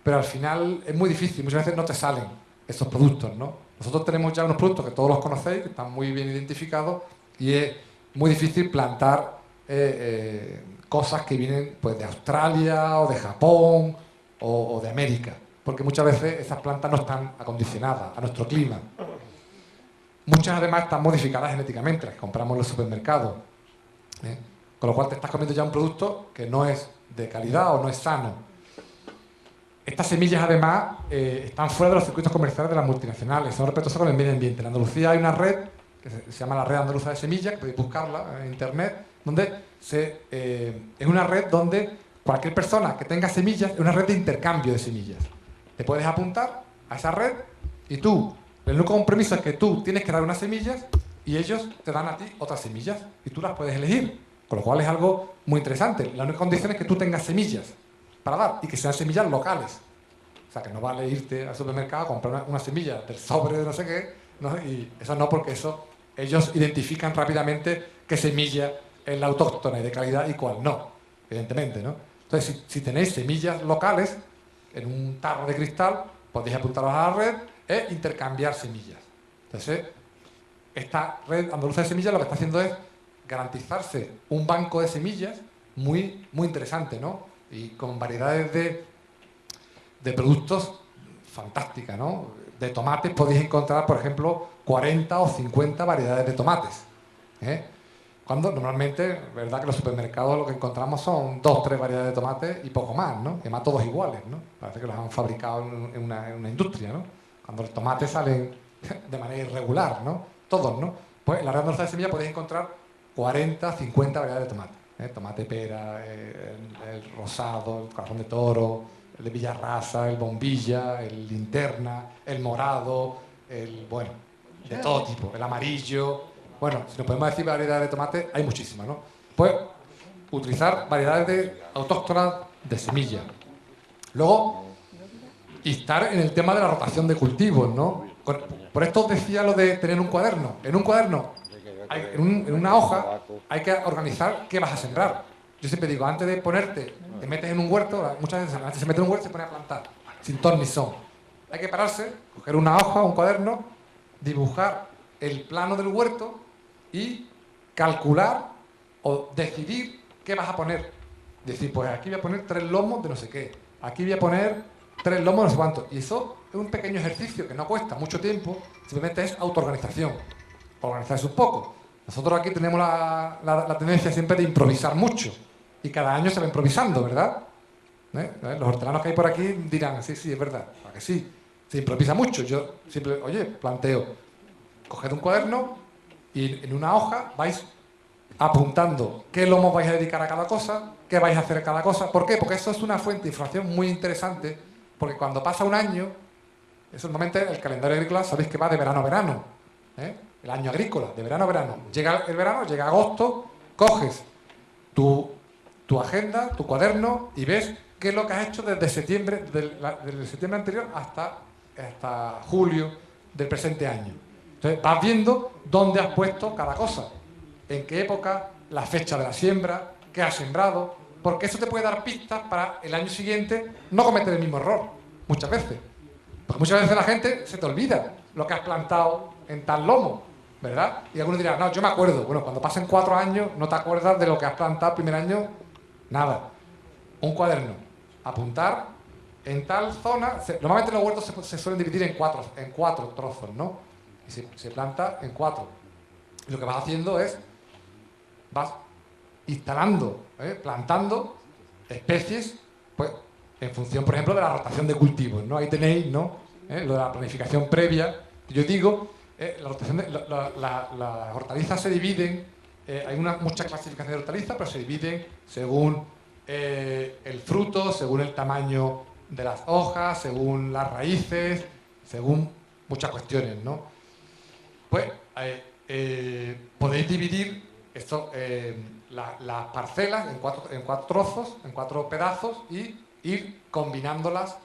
pero al final es muy difícil, muchas veces no te salen esos productos, ¿no? Nosotros tenemos ya unos productos que todos los conocéis, que están muy bien identificados, y es muy difícil plantar cosas que vienen pues, de Australia o de Japón o de América, porque muchas veces esas plantas no están acondicionadas a nuestro clima. Muchas además están modificadas genéticamente, las que compramos en los supermercados, con lo cual te estás comiendo ya un producto que no es de calidad o no es sano. Estas semillas además están fuera de los circuitos comerciales de las multinacionales, son respetuosas con el medio ambiente. En Andalucía hay una red que se llama la Red Andaluza de Semillas, que podéis buscarla en internet, donde es una red donde cualquier persona que tenga semillas, es una red de intercambio de semillas. Te puedes apuntar a esa red y tú, el único compromiso es que tú tienes que dar unas semillas y ellos te dan a ti otras semillas y tú las puedes elegir, con lo cual es algo muy interesante. La única condición es que tú tengas semillas para dar y que sean semillas locales. O sea, que no vale irte al supermercado a comprar una semilla del sobre de no sé qué, ¿no? Y eso no, porque eso ellos identifican rápidamente qué semilla es la autóctona y de calidad y cuál no, evidentemente, ¿no? Entonces, si tenéis semillas locales en un tarro de cristal, podéis apuntaros a la red e intercambiar semillas. Entonces, esta red andaluza de semillas lo que está haciendo es garantizarse un banco de semillas muy, muy interesante, ¿no? Y con variedades de productos fantásticas, ¿no? De tomates podéis encontrar, por ejemplo, 40 o 50 variedades de tomates, Cuando normalmente, verdad que en los supermercados lo que encontramos son 2 o 3 variedades de tomates y poco más, ¿no? Y además todos iguales, ¿no? Parece que los han fabricado en una industria, ¿no? Cuando los tomates salen de manera irregular, ¿no? todos, ¿no? Pues en la Red Andaluza de Semillas podéis encontrar 40, 50 variedades de tomate. Tomate pera, el rosado, el corazón de toro, el de Villarrasa, el bombilla, el linterna, el morado, bueno, de todo tipo, el amarillo. Bueno, si nos podemos decir variedades de tomate, hay muchísimas, ¿no? Pues utilizar variedades autóctonas de semilla. Luego, estar en el tema de la rotación de cultivos, ¿no? Por esto os decía lo de tener un cuaderno. En un cuaderno, en una hoja, hay que organizar qué vas a sembrar. Yo siempre digo, antes de ponerte, te metes en un huerto, muchas veces antes se mete en un huerto y se pone a plantar, sin ton ni son. Hay que pararse, coger una hoja, un cuaderno, dibujar el plano del huerto y calcular o decidir qué vas a poner. Decir, pues aquí voy a poner 3 lomos de no sé qué, aquí voy a poner 3 lomos de no sé cuánto. Y eso es un pequeño ejercicio que no cuesta mucho tiempo, simplemente es autoorganización. Organizarse un poco. Nosotros aquí tenemos la tendencia siempre de improvisar mucho. Y cada año se va improvisando, ¿verdad? Los hortelanos que hay por aquí dirán, sí, es verdad, ¿para que sí? Se improvisa mucho. Yo siempre, oye, planteo, coged un cuaderno y en una hoja vais apuntando qué lomos vais a dedicar a cada cosa, qué vais a hacer a cada cosa. ¿Por qué? Porque eso es una fuente de información muy interesante, porque cuando pasa un año, eso normalmente el calendario agrícola sabéis que va de verano a verano, el año agrícola, de verano a verano. Llega el verano, llega agosto, coges tu agenda, tu cuaderno y ves qué es lo que has hecho desde septiembre, desde septiembre anterior hasta julio del presente año. Entonces vas viendo dónde has puesto cada cosa, en qué época, la fecha de la siembra, qué has sembrado, porque eso te puede dar pistas para el año siguiente no cometer el mismo error, muchas veces. Porque muchas veces la gente se te olvida lo que has plantado en tal lomo, ¿verdad? Y algunos dirán, no, yo me acuerdo. Bueno, cuando pasen 4 años no te acuerdas de lo que has plantado el primer año, nada. Un cuaderno, apuntar en tal zona. Normalmente los huertos se suelen dividir en cuatro trozos, ¿no? Y se planta en 4. Y lo que vas haciendo es, vas instalando, plantando especies, pues en función, por ejemplo, de la rotación de cultivos, ¿no? Ahí tenéis, ¿no? Lo de la planificación previa. Yo digo, las hortalizas se dividen, hay muchas clasificaciones de hortalizas, pero se dividen según el fruto, según el tamaño de las hojas, según las raíces, según muchas cuestiones, ¿no? Pues podéis dividir esto, las parcelas en cuatro trozos, en 4 pedazos y ir combinando las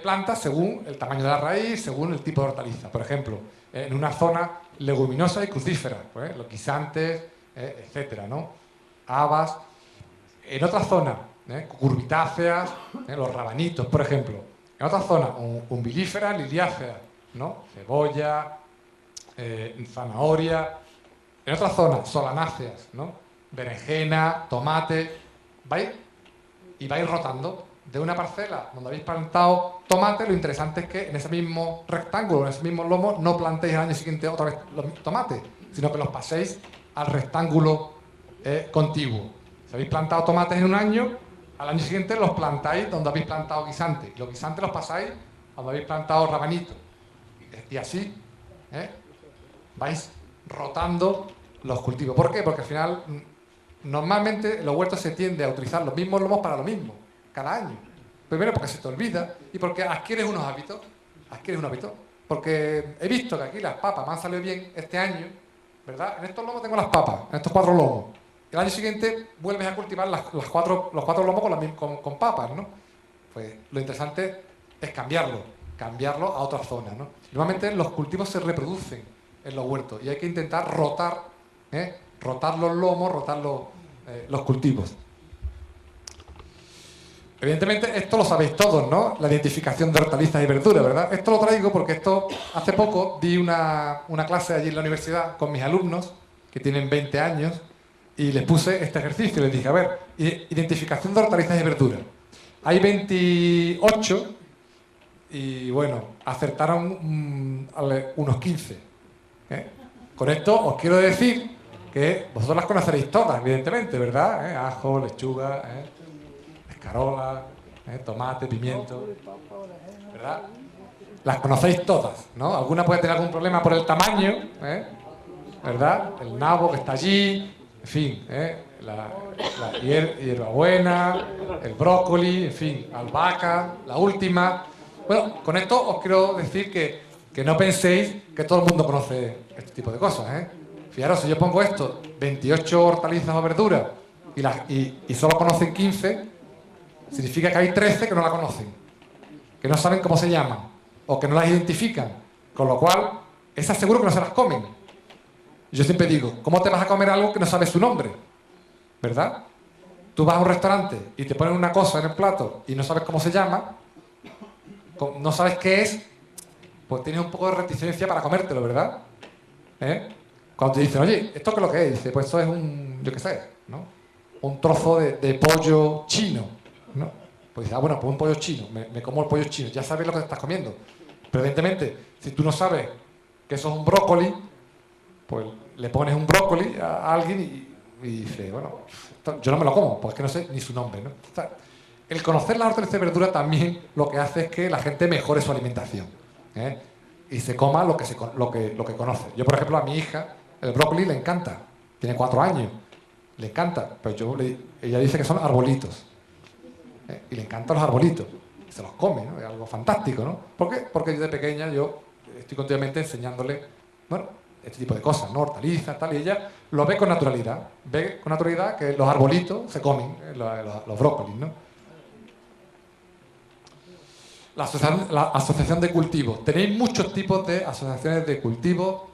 plantas según el tamaño de la raíz, según el tipo de hortaliza. Por ejemplo, en una zona leguminosa y crucífera, pues, los guisantes, etcétera, ¿no? Habas. En otra zona, cucurbitáceas, los rabanitos, por ejemplo. En otra zona, umbilíferas, liliáceas, ¿no? Cebolla, zanahoria. En otra zona, solanáceas, ¿no? Berenjena, tomate. Vais rotando. De una parcela donde habéis plantado tomate, lo interesante es que en ese mismo rectángulo, en ese mismo lomo, no plantéis al año siguiente otra vez los tomates, sino que los paséis al rectángulo contiguo. Si habéis plantado tomates en un año, al año siguiente los plantáis donde habéis plantado guisantes. Los guisantes los pasáis donde habéis plantado rabanitos. Y así vais rotando los cultivos. ¿Por qué? Porque al final, normalmente en los huertos se tiende a utilizar los mismos lomos para lo mismo, cada año. Primero porque se te olvida y porque adquieres unos hábitos. Porque he visto que aquí las papas me han salido bien este año, ¿verdad? En estos lomos tengo las papas, en estos 4 lomos. El año los vuelves a cultivar los 4 lomos con papas, ¿no? Pues lo interesante es cambiarlo a otra zona, ¿no? Normalmente los cultivos se reproducen en los huertos y hay que intentar rotar los lomos, rotar los cultivos. Evidentemente esto lo sabéis todos, ¿no? La identificación de hortalizas y verduras, ¿verdad? Esto lo traigo porque hace poco di una clase allí en la universidad con mis alumnos que tienen 20 años y les puse este ejercicio. Les dije, a ver, identificación de hortalizas y verduras. Hay 28 y, bueno, acertaron unos 15. Con esto os quiero decir que vosotros las conoceréis todas, evidentemente, ¿verdad? Ajo, lechuga, escarola, tomate, pimiento, ¿verdad? Las conocéis todas, ¿no? Alguna puede tener algún problema por el tamaño, ¿verdad? El nabo que está allí, en fin, la hierbabuena, el brócoli, en fin, albahaca, la última. Bueno, con esto os quiero decir que no penséis que todo el mundo conoce este tipo de cosas, ¿eh? Fijaros, si yo pongo esto, 28 hortalizas o verduras, y solo conocen 15, significa que hay 13 que no la conocen, que no saben cómo se llaman, o que no las identifican, con lo cual, esas seguro que no se las comen. Yo siempre digo, ¿cómo te vas a comer algo que no sabes su nombre? ¿Verdad? Tú vas a un restaurante y te ponen una cosa en el plato y no sabes cómo se llama, no sabes qué es, pues tienes un poco de reticencia para comértelo, ¿verdad? Cuando te dicen, oye, ¿esto qué es lo que es? Dice, pues esto es yo qué sé, ¿no? Un trozo de pollo chino, ¿no? Pues dices, bueno, pues un pollo chino, me como el pollo chino, ya sabes lo que te estás comiendo. Pero evidentemente, si tú no sabes que eso es un brócoli, pues le pones un brócoli a alguien y dice, bueno, yo no me lo como, porque es que no sé ni su nombre, ¿no? O sea, el conocer las hortalizas y verduras también lo que hace es que la gente mejore su alimentación, y se coma lo que conoce. Yo, por ejemplo, a mi hija, el brócoli le encanta, tiene 4 años, le encanta, pero ella dice que son arbolitos, y le encantan los arbolitos, y se los come, ¿no? Es algo fantástico, ¿no? ¿Por qué? Porque yo de pequeña estoy continuamente enseñándole, bueno, este tipo de cosas, ¿no? Hortalizas, tal, y ella lo ve con naturalidad que los arbolitos se comen, los brócolis, ¿no? La asociación de cultivos. Tenéis muchos tipos de asociaciones de cultivos,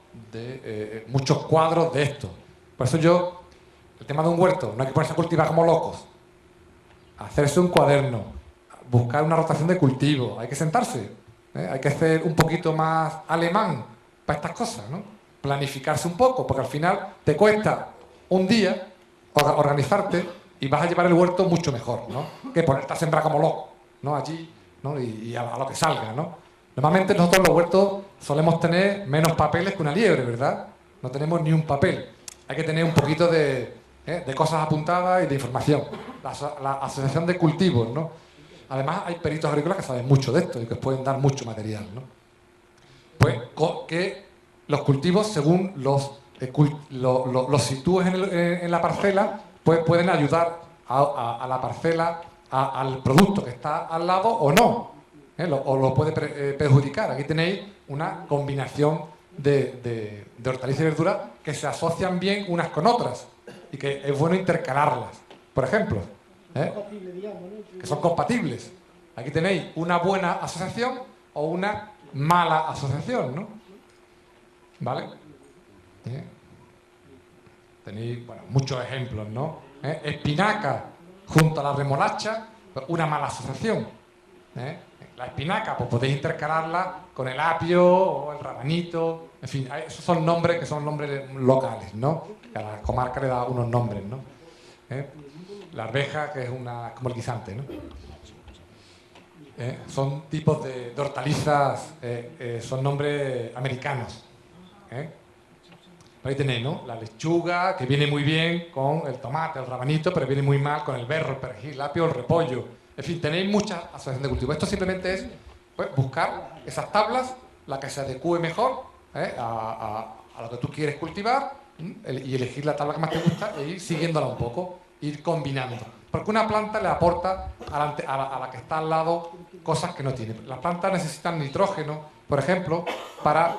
muchos cuadros de esto. Por eso el tema de un huerto, no hay que ponerse a cultivar como locos. Hacerse un cuaderno, buscar una rotación de cultivos, hay que sentarse, hay que ser un poquito más alemán para estas cosas, ¿no? Planificarse un poco, porque al final te cuesta un día organizarte y vas a llevar el huerto mucho mejor, ¿no? Que ponerte a sembrar como loco, ¿no? Allí, ¿no? Y a lo que salga, ¿no? Normalmente nosotros en los huertos solemos tener menos papeles que una liebre, ¿verdad? No tenemos ni un papel. Hay que tener un poquito de cosas apuntadas y de información. La asociación de cultivos, ¿no? Además hay peritos agrícolas que saben mucho de esto y que os pueden dar mucho material, ¿no? Pues que los cultivos, según los sitúes en la parcela, pues pueden ayudar a la parcela, al producto que está al lado o no, o lo puede perjudicar. Aquí tenéis una combinación de hortalizas y verduras que se asocian bien unas con otras y que es bueno intercalarlas, por ejemplo, que son compatibles. Aquí tenéis una buena asociación o una mala asociación, ¿no? ¿Vale? Tenéis, bueno, muchos ejemplos, ¿no? Espinaca junto a la remolacha, una mala asociación. La espinaca, pues podéis intercalarla con el apio o el rabanito, en fin, esos son nombres que son nombres locales, ¿no? Cada comarca le da unos nombres, ¿no? La arveja, que es como el guisante, ¿no? Son tipos de hortalizas, son nombres americanos. Ahí tenéis, ¿no? La lechuga, que viene muy bien con el tomate, el rabanito, pero viene muy mal con el berro, el perejil, el apio, el repollo. En fin, tenéis muchas asociaciones de cultivo. Esto simplemente es, pues, buscar esas tablas, la que se adecue mejor a lo que tú quieres cultivar, y elegir la tabla que más te gusta e ir siguiéndola un poco, ir combinando. Porque una planta le aporta a la que está al lado cosas que no tiene. Las plantas necesitan nitrógeno, por ejemplo, para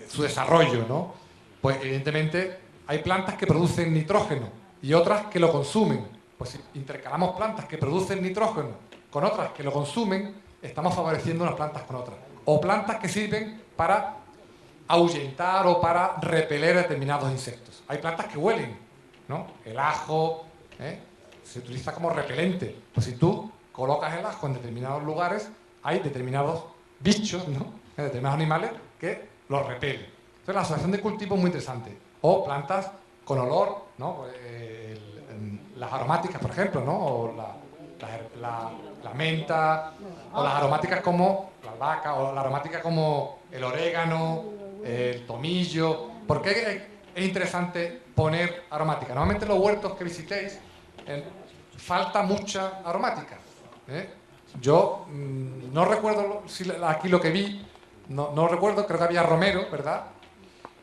su desarrollo, ¿no? Pues evidentemente hay plantas que producen nitrógeno y otras que lo consumen. Pues si intercalamos plantas que producen nitrógeno con otras que lo consumen, estamos favoreciendo unas plantas con otras. O plantas que sirven para ahuyentar o para repeler determinados insectos. Hay plantas que huelen, ¿no? El ajo se utiliza como repelente. Pues si tú colocas el ajo en determinados lugares, hay determinados bichos, ¿no? Determinados animales que los repelen. Entonces la asociación de cultivo es muy interesante. O plantas con olor, ¿no? Las aromáticas, por ejemplo, ¿no? O la menta, o las aromáticas como la albahaca, o la aromática como el orégano, el tomillo. ¿Por qué es interesante poner aromática? Normalmente en los huertos que visitéis falta mucha aromática. Yo no recuerdo si aquí lo que vi no recuerdo, creo que había romero, ¿verdad?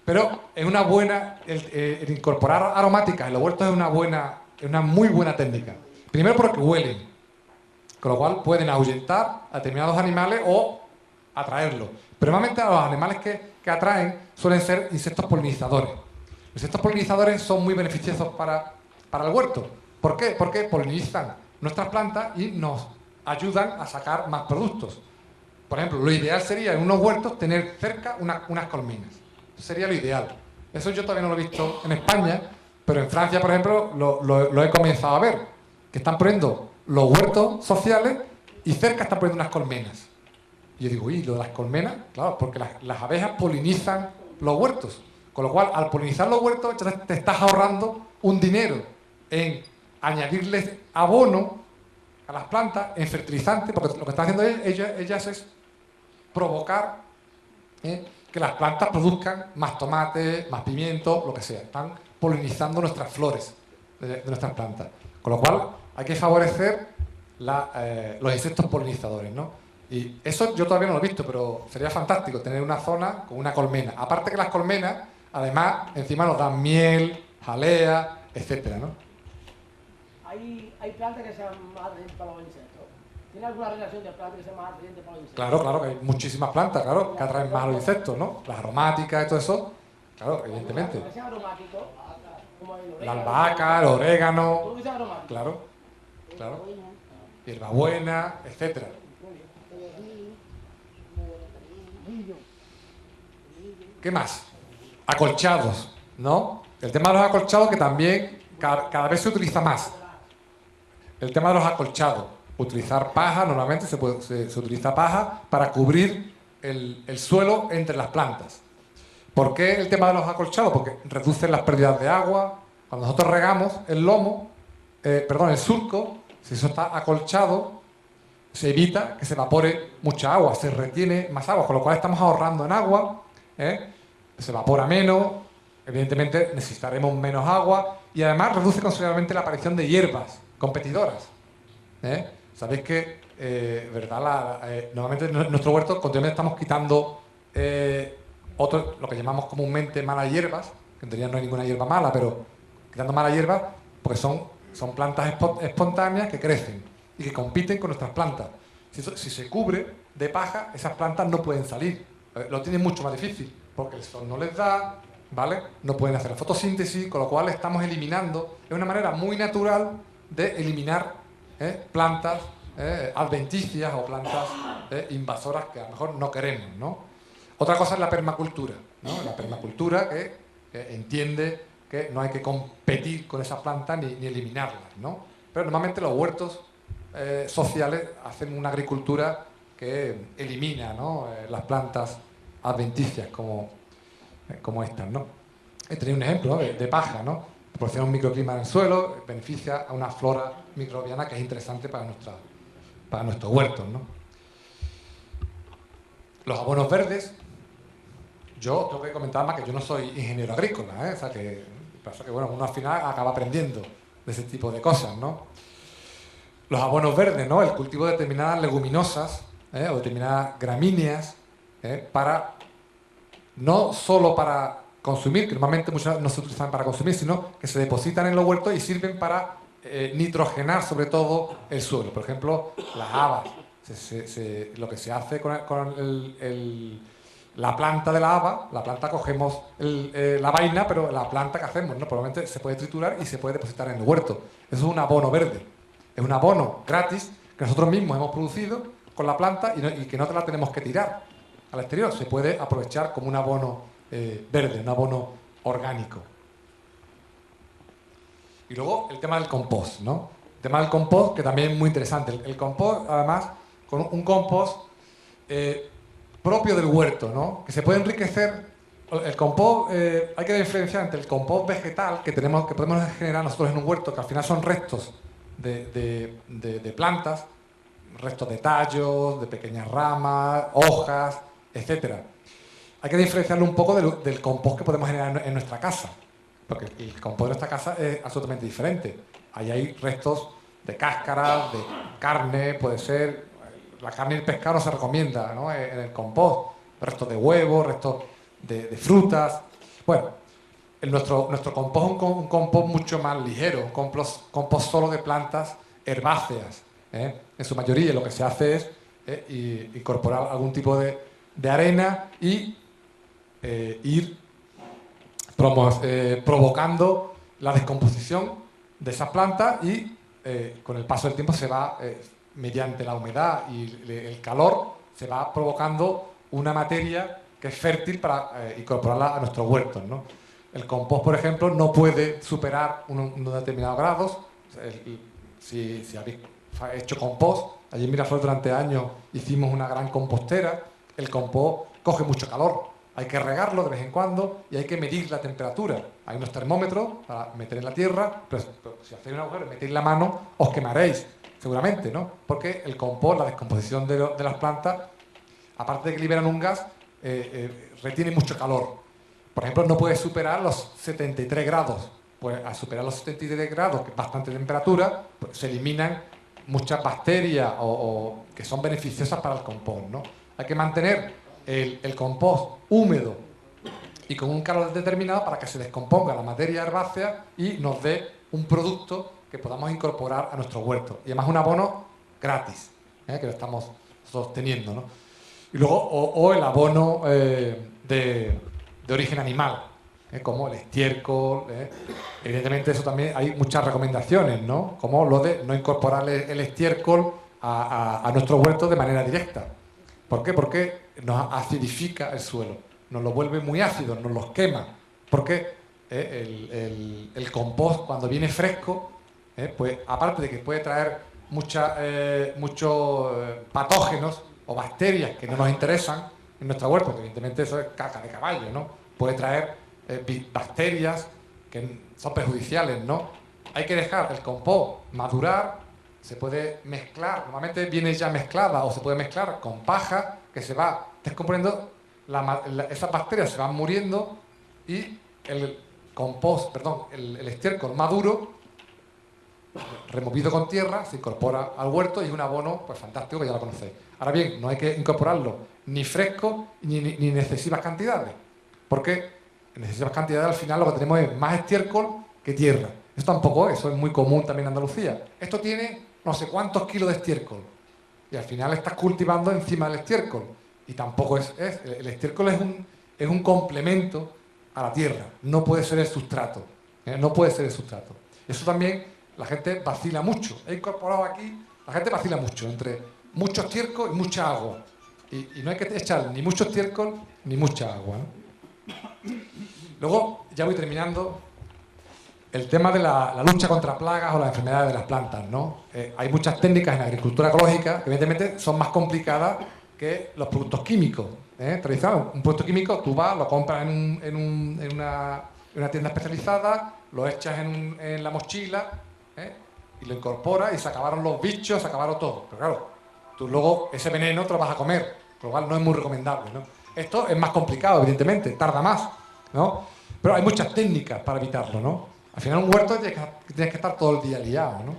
Pero es una buena, el incorporar aromáticas en los huertos es una muy buena técnica. Primero porque huelen, con lo cual pueden ahuyentar a determinados animales o atraerlos. Pero normalmente a los animales que atraen suelen ser insectos polinizadores. Los insectos polinizadores son muy beneficiosos para el huerto. ¿Por qué? Porque polinizan nuestras plantas y nos ayudan a sacar más productos. Por ejemplo, lo ideal sería en unos huertos tener cerca unas colmenas. Eso sería lo ideal. Eso yo todavía no lo he visto en España, pero en Francia, por ejemplo, lo he comenzado a ver. Que están poniendo los huertos sociales y cerca están poniendo unas colmenas. Y yo digo, uy, lo de las colmenas, claro, porque las abejas polinizan los huertos. Con lo cual, al polinizar los huertos, te estás ahorrando un dinero en añadirles abono a las plantas, en fertilizante, porque lo que están haciendo ellas es provocar que las plantas produzcan más tomate, más pimiento, lo que sea. Están polinizando nuestras flores de nuestras plantas. Con lo cual, hay que favorecer los insectos polinizadores, ¿no? Y eso yo todavía no lo he visto, pero sería fantástico tener una zona con una colmena. Aparte que las colmenas, además, encima nos dan miel, jalea, etcétera, ¿no? Hay plantas que sean más atrayentes para los insectos. ¿Tiene alguna relación de plantas que sean más atrayentes para los insectos? Claro, claro, que hay muchísimas plantas, claro, que atraen más a los insectos, ¿no? Las aromáticas y todo eso, claro, evidentemente. Que sean aromáticos, como el orégano. La albahaca, el orégano, Todo que sea aromático. claro, claro. Hierbabuena, etcétera. ¿Qué más? Acolchados, ¿no? El tema de los acolchados que también cada vez se utiliza más. El tema de los acolchados. Utilizar paja, normalmente se utiliza paja para cubrir el suelo entre las plantas. ¿Por qué el tema de los acolchados? Porque reducen las pérdidas de agua. Cuando nosotros regamos el surco, si eso está acolchado, se evita que se evapore mucha agua, se retiene más agua, con lo cual estamos ahorrando en agua, se evapora menos, evidentemente necesitaremos menos agua y además reduce considerablemente la aparición de hierbas competidoras. Sabéis que, ¿verdad? Normalmente en nuestro huerto continuamente estamos quitando lo que llamamos comúnmente malas hierbas, que en teoría no hay ninguna hierba mala, pero quitando malas hierbas porque son plantas espontáneas que crecen y que compiten con nuestras plantas. Si se cubre de paja, esas plantas no pueden salir. Lo tienen mucho más difícil, porque el sol no les da, ¿vale? No pueden hacer la fotosíntesis, con lo cual estamos eliminando. Es una manera muy natural de eliminar plantas adventicias o plantas invasoras que a lo mejor no queremos, ¿no? Otra cosa es la permacultura, ¿no? La permacultura que entiende que no hay que competir con esas plantas ni eliminarlas, ¿no? Pero normalmente los huertos sociales hacen una agricultura que elimina, ¿no? Las plantas adventicias como estas, ¿no? He tenido un ejemplo, ¿no? de paja, ¿no? Proporciona un microclima en el suelo, beneficia a una flora microbiana que es interesante para nuestros huertos, ¿no? Los abonos verdes, yo tengo que comentar más que yo no soy ingeniero agrícola, o sea que pasa que bueno, uno al final acaba aprendiendo de ese tipo de cosas, ¿no? Los abonos verdes, ¿no? El cultivo de determinadas leguminosas o determinadas gramíneas no solo para consumir, que normalmente muchas no se utilizan para consumir, sino que se depositan en los huertos y sirven para nitrogenar sobre todo el suelo. Por ejemplo, las habas. Lo que se hace con la planta de la haba, la planta cogemos la vaina, pero la planta que hacemos, ¿no? Probablemente se puede triturar y se puede depositar en el huerto. Eso es un abono verde. Es un abono gratis que nosotros mismos hemos producido con la planta y que no te la tenemos que tirar al exterior. Se puede aprovechar como un abono verde, un abono orgánico. Y luego el tema del compost, ¿no? El tema del compost, que también es muy interesante. El compost, además, con un compost propio del huerto, ¿no? Que se puede enriquecer. El compost, hay que diferenciar entre el compost vegetal que podemos generar nosotros en un huerto, que al final son restos de plantas, restos de tallos, de pequeñas ramas, hojas, etcétera. Hay que diferenciarlo un poco del compost que podemos generar en nuestra casa, porque el compost de nuestra casa es absolutamente diferente. Ahí hay restos de cáscaras, de carne, puede ser. La carne y el pescado no se recomienda, ¿no? En el compost. restos de huevos, restos de frutas. Bueno, nuestro compost es un compost mucho más ligero, un compost solo de plantas herbáceas. En su mayoría lo que se hace es incorporar algún tipo de arena y ir provocando la descomposición de esas plantas y con el paso del tiempo se va, mediante la humedad y el calor, se va provocando una materia que es fértil para incorporarla a nuestros huertos, ¿no? El compost, por ejemplo, no puede superar unos determinados grados. Si habéis hecho compost, allí en Miraflores durante años hicimos una gran compostera. El compost coge mucho calor, hay que regarlo de vez en cuando y hay que medir la temperatura. Hay unos termómetros para meter en la tierra, pero si hacéis un agujero y metéis la mano, os quemaréis, seguramente, ¿no? Porque el compost, la descomposición de las plantas, aparte de que liberan un gas, retiene mucho calor. Por ejemplo, no puede superar los 73 grados. Pues al superar los 73 grados, que es bastante temperatura, pues se eliminan muchas bacterias que son beneficiosas para el compost, ¿no? Hay que mantener el compost húmedo y con un calor determinado para que se descomponga la materia herbácea y nos dé un producto que podamos incorporar a nuestro huerto. Y además un abono gratis, que lo estamos sosteniendo, ¿no? Y luego, o el abono de origen animal, como el estiércol. Evidentemente eso también hay muchas recomendaciones, ¿no? Como lo de no incorporar el estiércol a nuestro huerto de manera directa. ¿Por qué? Porque nos acidifica el suelo, nos lo vuelve muy ácido, nos los quema. Porque el compost, cuando viene fresco, pues aparte de que puede traer muchos patógenos o bacterias que no nos interesan en nuestra huerta, porque evidentemente eso es caca de caballo, ¿no? Puede traer bacterias que son perjudiciales, ¿no? Hay que dejar el compost madurar, se puede mezclar, normalmente viene ya mezclada o se puede mezclar con paja que se va descomponiendo, esas bacterias se van muriendo y el compost, perdón, el estiércol maduro, removido con tierra, se incorpora al huerto y es un abono pues fantástico, que ya lo conocéis. Ahora bien, no hay que incorporarlo ni fresco ni en excesivas cantidades, porque en excesivas cantidades al final lo que tenemos es más estiércol que tierra. Eso es muy común también en Andalucía. Esto tiene no sé cuántos kilos de estiércol y al final estás cultivando encima del estiércol y tampoco el estiércol es un complemento a la tierra, no puede ser el sustrato, no puede ser el sustrato. Eso también la gente vacila mucho. He incorporado aquí, la gente vacila mucho entre mucho estiércol y mucha agua. Y no hay que echar ni mucho estiércol ni mucha agua, ¿no? Luego, ya voy terminando, el tema de la lucha contra plagas o las enfermedades de las plantas, ¿no? Hay muchas técnicas en la agricultura ecológica que evidentemente son más complicadas que los productos químicos. Tradicional, un producto químico, tú vas, lo compras en una tienda especializada, lo echas en la mochila, y lo incorporas y se acabaron los bichos, se acabaron todo. Pero claro, tú luego ese veneno te lo vas a comer, con lo cual no es muy recomendable, ¿no? Esto es más complicado, evidentemente, tarda más, ¿no? Pero hay muchas técnicas para evitarlo, ¿no? Al final un huerto tienes que estar todo el día liado, ¿no?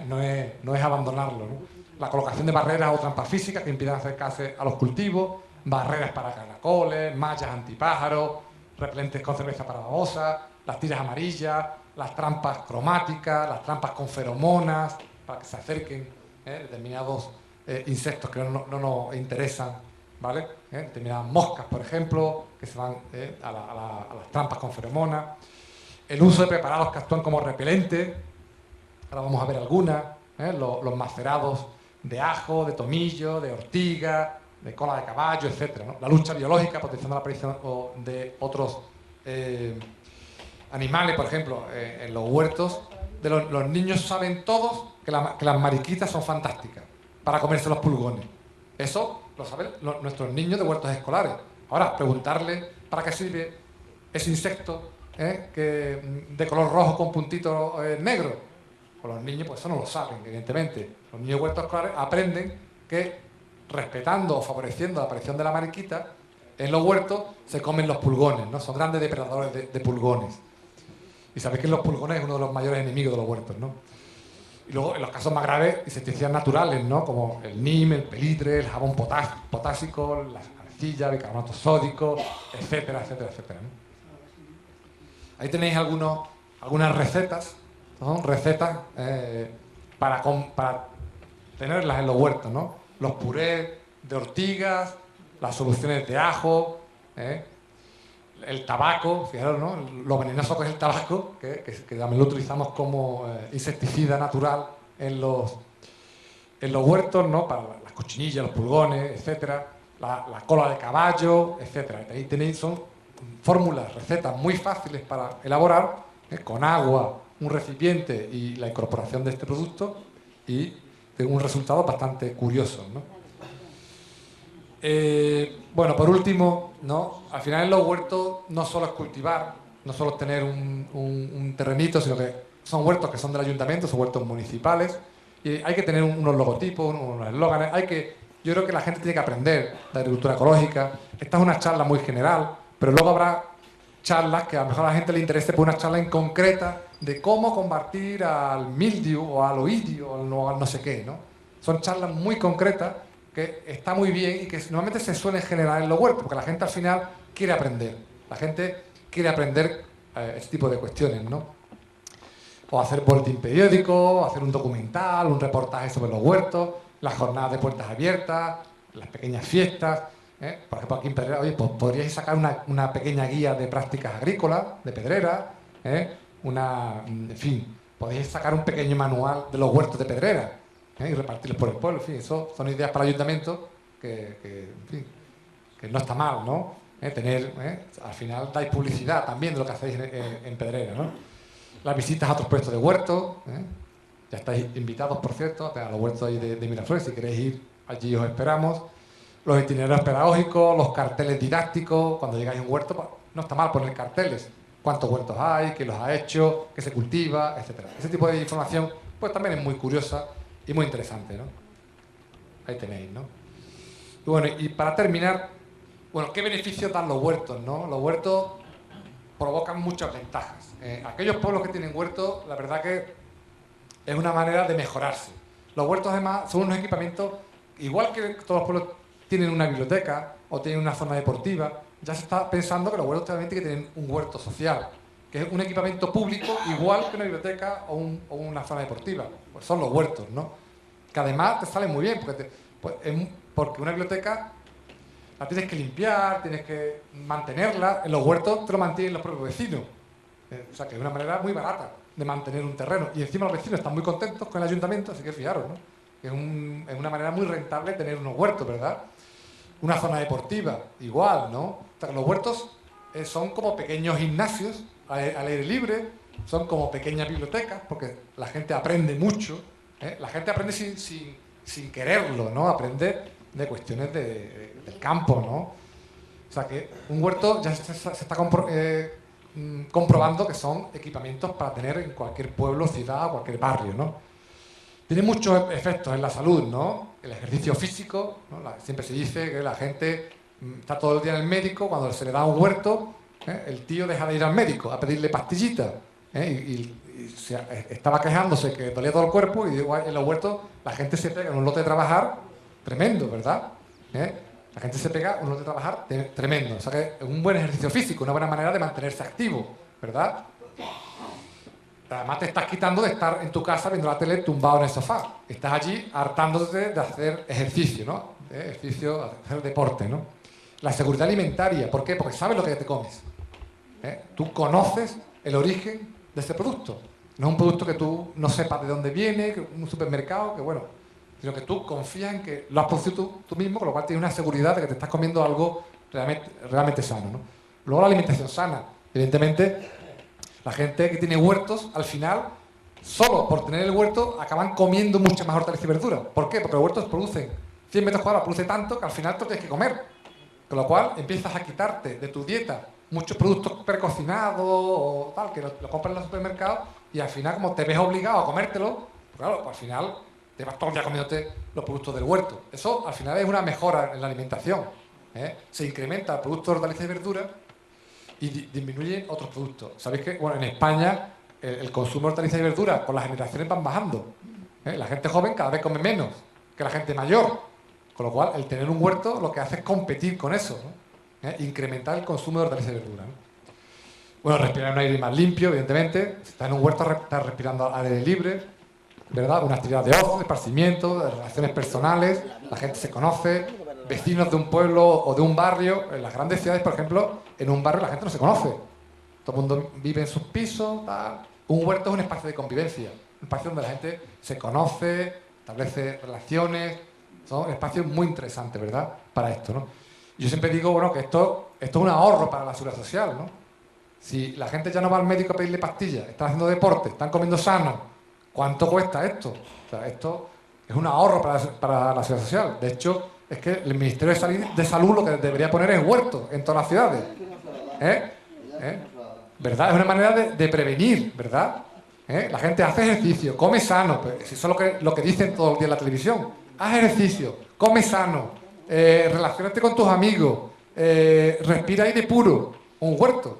No es abandonarlo, ¿no? La colocación de barreras o trampas físicas que impidan acercarse a los cultivos, barreras para caracoles, mallas antipájaros, repelentes con cerveza para babosas, las tiras amarillas, las trampas cromáticas, las trampas con feromonas, para que se acerquen determinados insectos que no nos interesan, ¿vale? Determinadas moscas, por ejemplo, que se van a las trampas con feromonas. El uso de preparados que actúan como repelentes, ahora vamos a ver algunas, los macerados de ajo, de tomillo, de ortiga, de cola de caballo, etc., ¿no? La lucha biológica, potenciando la aparición de otros animales, por ejemplo, en los huertos. Los niños saben todos que las mariquitas son fantásticas para comerse los pulgones. Eso lo saben nuestros niños de huertos escolares. Ahora, preguntarle para qué sirve ese insecto de color rojo con puntitos negros. Pues los niños pues eso no lo saben, evidentemente. Los niños de huertos escolares aprenden que respetando o favoreciendo la aparición de la mariquita, en los huertos se comen los pulgones, ¿no? Son grandes depredadores de pulgones. Y sabéis que los pulgones es uno de los mayores enemigos de los huertos, ¿no? Y luego, en los casos más graves, insecticidas naturales, ¿no? Como el NIM, el pelitre, el jabón potásico, las costilla, bicarbonato sódico, etcétera, etcétera, etcétera, ¿no? Ahí tenéis algunas recetas, son recetas para tenerlas en los huertos, ¿no? Los purés de ortigas, las soluciones de ajo, el tabaco, fijaros, ¿no? Lo venenoso que es el tabaco, que también lo utilizamos como insecticida natural en los huertos, ¿no? Para las cochinillas, los pulgones, etcétera, la cola de caballo, etcétera. Ahí tenéis, son fórmulas, recetas muy fáciles para elaborar, con agua, un recipiente y la incorporación de este producto, y de un resultado bastante curioso, ¿no? Bueno, por último, ¿no? Al final en los huertos no solo es cultivar, no solo es tener un terrenito, sino que son huertos que son del ayuntamiento, son huertos municipales, y hay que tener unos logotipos, unos eslóganes, yo creo que la gente tiene que aprender de agricultura ecológica. Esta es una charla muy general, pero luego habrá charlas que a lo mejor a la gente le interese, por una charla en concreta de cómo combatir al mildiu o al oidio o al no sé qué, ¿no? Son charlas muy concretas que está muy bien y que normalmente se suelen generar en los huertos, porque la gente al final quiere aprender. La gente quiere aprender este tipo de cuestiones, ¿no? O hacer boletín periódico, hacer un documental, un reportaje sobre los huertos, las jornadas de puertas abiertas, las pequeñas fiestas. Por ejemplo, aquí en Pedrera, oye, pues podríais sacar una pequeña guía de prácticas agrícolas de Pedrera, en fin, podríais sacar un pequeño manual de los huertos de Pedrera, y repartirlos por el pueblo. En fin, eso son ideas para el ayuntamiento que no está mal, ¿no? Al final dais publicidad también de lo que hacéis en Pedrera, ¿no? Las visitas a otros puestos de huertos, ya estáis invitados, por cierto, a los huertos ahí de Miraflores. Si queréis ir, allí os esperamos. Los itinerarios pedagógicos, los carteles didácticos. Cuando llegáis a un huerto, pues, no está mal poner carteles. Cuántos huertos hay, quién los ha hecho, qué se cultiva, etc. Ese tipo de información pues también es muy curiosa y muy interesante, ¿no? Ahí tenéis, ¿no? Y bueno, y para terminar, bueno, ¿qué beneficios dan los huertos, no? Los huertos provocan muchas ventajas. Aquellos pueblos que tienen huertos, la verdad que es una manera de mejorarse. Los huertos, además, son unos equipamientos, igual que todos los pueblos tienen una biblioteca o tienen una zona deportiva, ya se está pensando que los huertos también tienen que tener un huerto social, que es un equipamiento público igual que una biblioteca o una zona deportiva. Pues son los huertos, ¿no? Que además te salen muy bien, porque una biblioteca la tienes que limpiar, tienes que mantenerla. En los huertos te lo mantienen los propios vecinos. O sea, que es una manera muy barata de mantener un terreno. Y encima los vecinos están muy contentos con el ayuntamiento, así que fijaros, ¿no? Es una manera muy rentable tener unos huertos, ¿verdad? Una zona deportiva, igual, ¿no? O sea, que los huertos son como pequeños gimnasios al aire libre, son como pequeñas bibliotecas, porque la gente aprende mucho, la gente aprende sin quererlo, ¿no? Aprende de cuestiones del campo, ¿no? O sea que un huerto ya se está comprobando que son equipamientos para tener en cualquier pueblo, ciudad o cualquier barrio, ¿no? Tiene muchos efectos en la salud, ¿no? El ejercicio físico, ¿no? Siempre se dice que la gente está todo el día en el médico, cuando se le da un huerto, el tío deja de ir al médico a pedirle pastillitas, estaba quejándose que dolía todo el cuerpo, y igual en los huertos la gente se pega en un lote de trabajar tremendo, ¿verdad? La gente se pega un lote de trabajar tremendo. O sea que es un buen ejercicio físico, una buena manera de mantenerse activo, ¿verdad? Además te estás quitando de estar en tu casa viendo la tele tumbado en el sofá. Estás allí hartándote de hacer ejercicio, ¿no? Hacer deporte, ¿no? La seguridad alimentaria, ¿por qué? Porque sabes lo que te comes. Tú conoces el origen de ese producto. No es un producto que tú no sepas de dónde viene, que un supermercado, que bueno, sino que tú confías en que lo has producido tú mismo, con lo cual tienes una seguridad de que te estás comiendo algo realmente sano, ¿no? Luego la alimentación sana. Evidentemente, la gente que tiene huertos, al final, solo por tener el huerto, acaban comiendo mucha más hortalizas y verduras. ¿Por qué? Porque los huertos producen 100 metros cuadrados, produce tanto que al final te lo tienes que comer. Con lo cual empiezas a quitarte de tu dieta muchos productos precocinados o tal, que lo compras en los supermercados, y al final, como te ves obligado a comértelo, claro, pues al final te vas todo el día comiéndote los productos del huerto. Eso al final es una mejora en la alimentación. Se incrementa el producto de hortalizas y verduras y disminuyen otros productos. Sabéis que, bueno, en España el consumo de hortalizas y verduras con las generaciones van bajando. La gente joven cada vez come menos que la gente mayor. Con lo cual, el tener un huerto lo que hace es competir con eso, ¿no? Incrementar el consumo de hortalizas y verduras, ¿no? Bueno, respirar un aire más limpio, evidentemente. Si estás en un huerto, estás respirando aire libre, ¿verdad? Una actividad de ocio, de esparcimiento, de relaciones personales, la gente se conoce, vecinos de un pueblo o de un barrio. En las grandes ciudades, por ejemplo, en un barrio la gente no se conoce. Todo el mundo vive en sus pisos, tal. Un huerto es un espacio de convivencia, un espacio donde la gente se conoce, establece relaciones. Son espacios muy interesantes, ¿verdad?, para esto, ¿no? Yo siempre digo, bueno, que esto es un ahorro para la seguridad social, ¿no? Si la gente ya no va al médico a pedirle pastillas, están haciendo deporte, están comiendo sano, ¿cuánto cuesta esto? O sea, esto es un ahorro para la seguridad social. De hecho, es que el Ministerio de Salud lo que debería poner es huertos en todas las ciudades. ¿Verdad? Es una manera de prevenir, ¿verdad? La gente hace ejercicio, come sano, pues, eso es lo que dicen todo el día en la televisión. Haz ejercicio, come sano, relaciónate con tus amigos, respira aire puro, un huerto.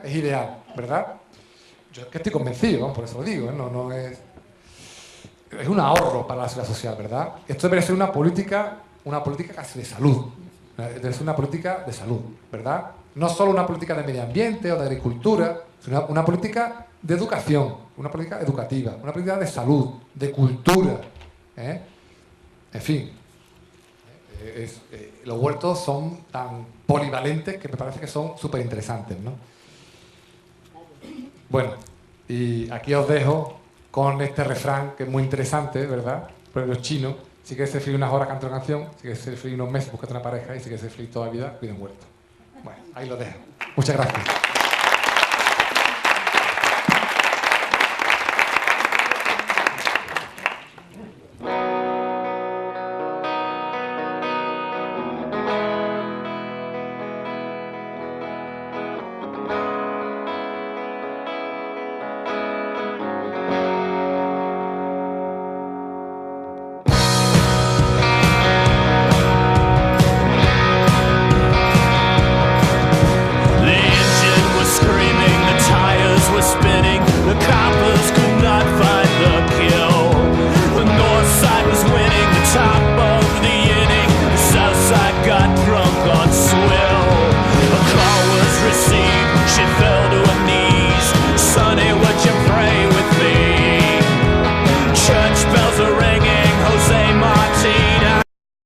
Es ideal, ¿verdad? Yo es que estoy convencido, ¿no? Por eso lo digo, no es un ahorro para la seguridad social, ¿verdad? Esto debería ser una política casi de salud, debe ser una política de salud, ¿verdad? No solo una política de medio ambiente o de agricultura, sino una política de educación, una política educativa, una política de salud, de cultura, En fin, los huertos son tan polivalentes que me parece que son súper interesantes, ¿no? Bueno, y aquí os dejo con este refrán que es muy interesante, ¿verdad? Pero es chino. Si quieres ser feliz unas horas, canta una canción. Si quieres ser feliz unos meses, búscate una pareja. Y si quieres ser feliz toda la vida, cuida un huerto. Bueno, ahí lo dejo. Muchas gracias.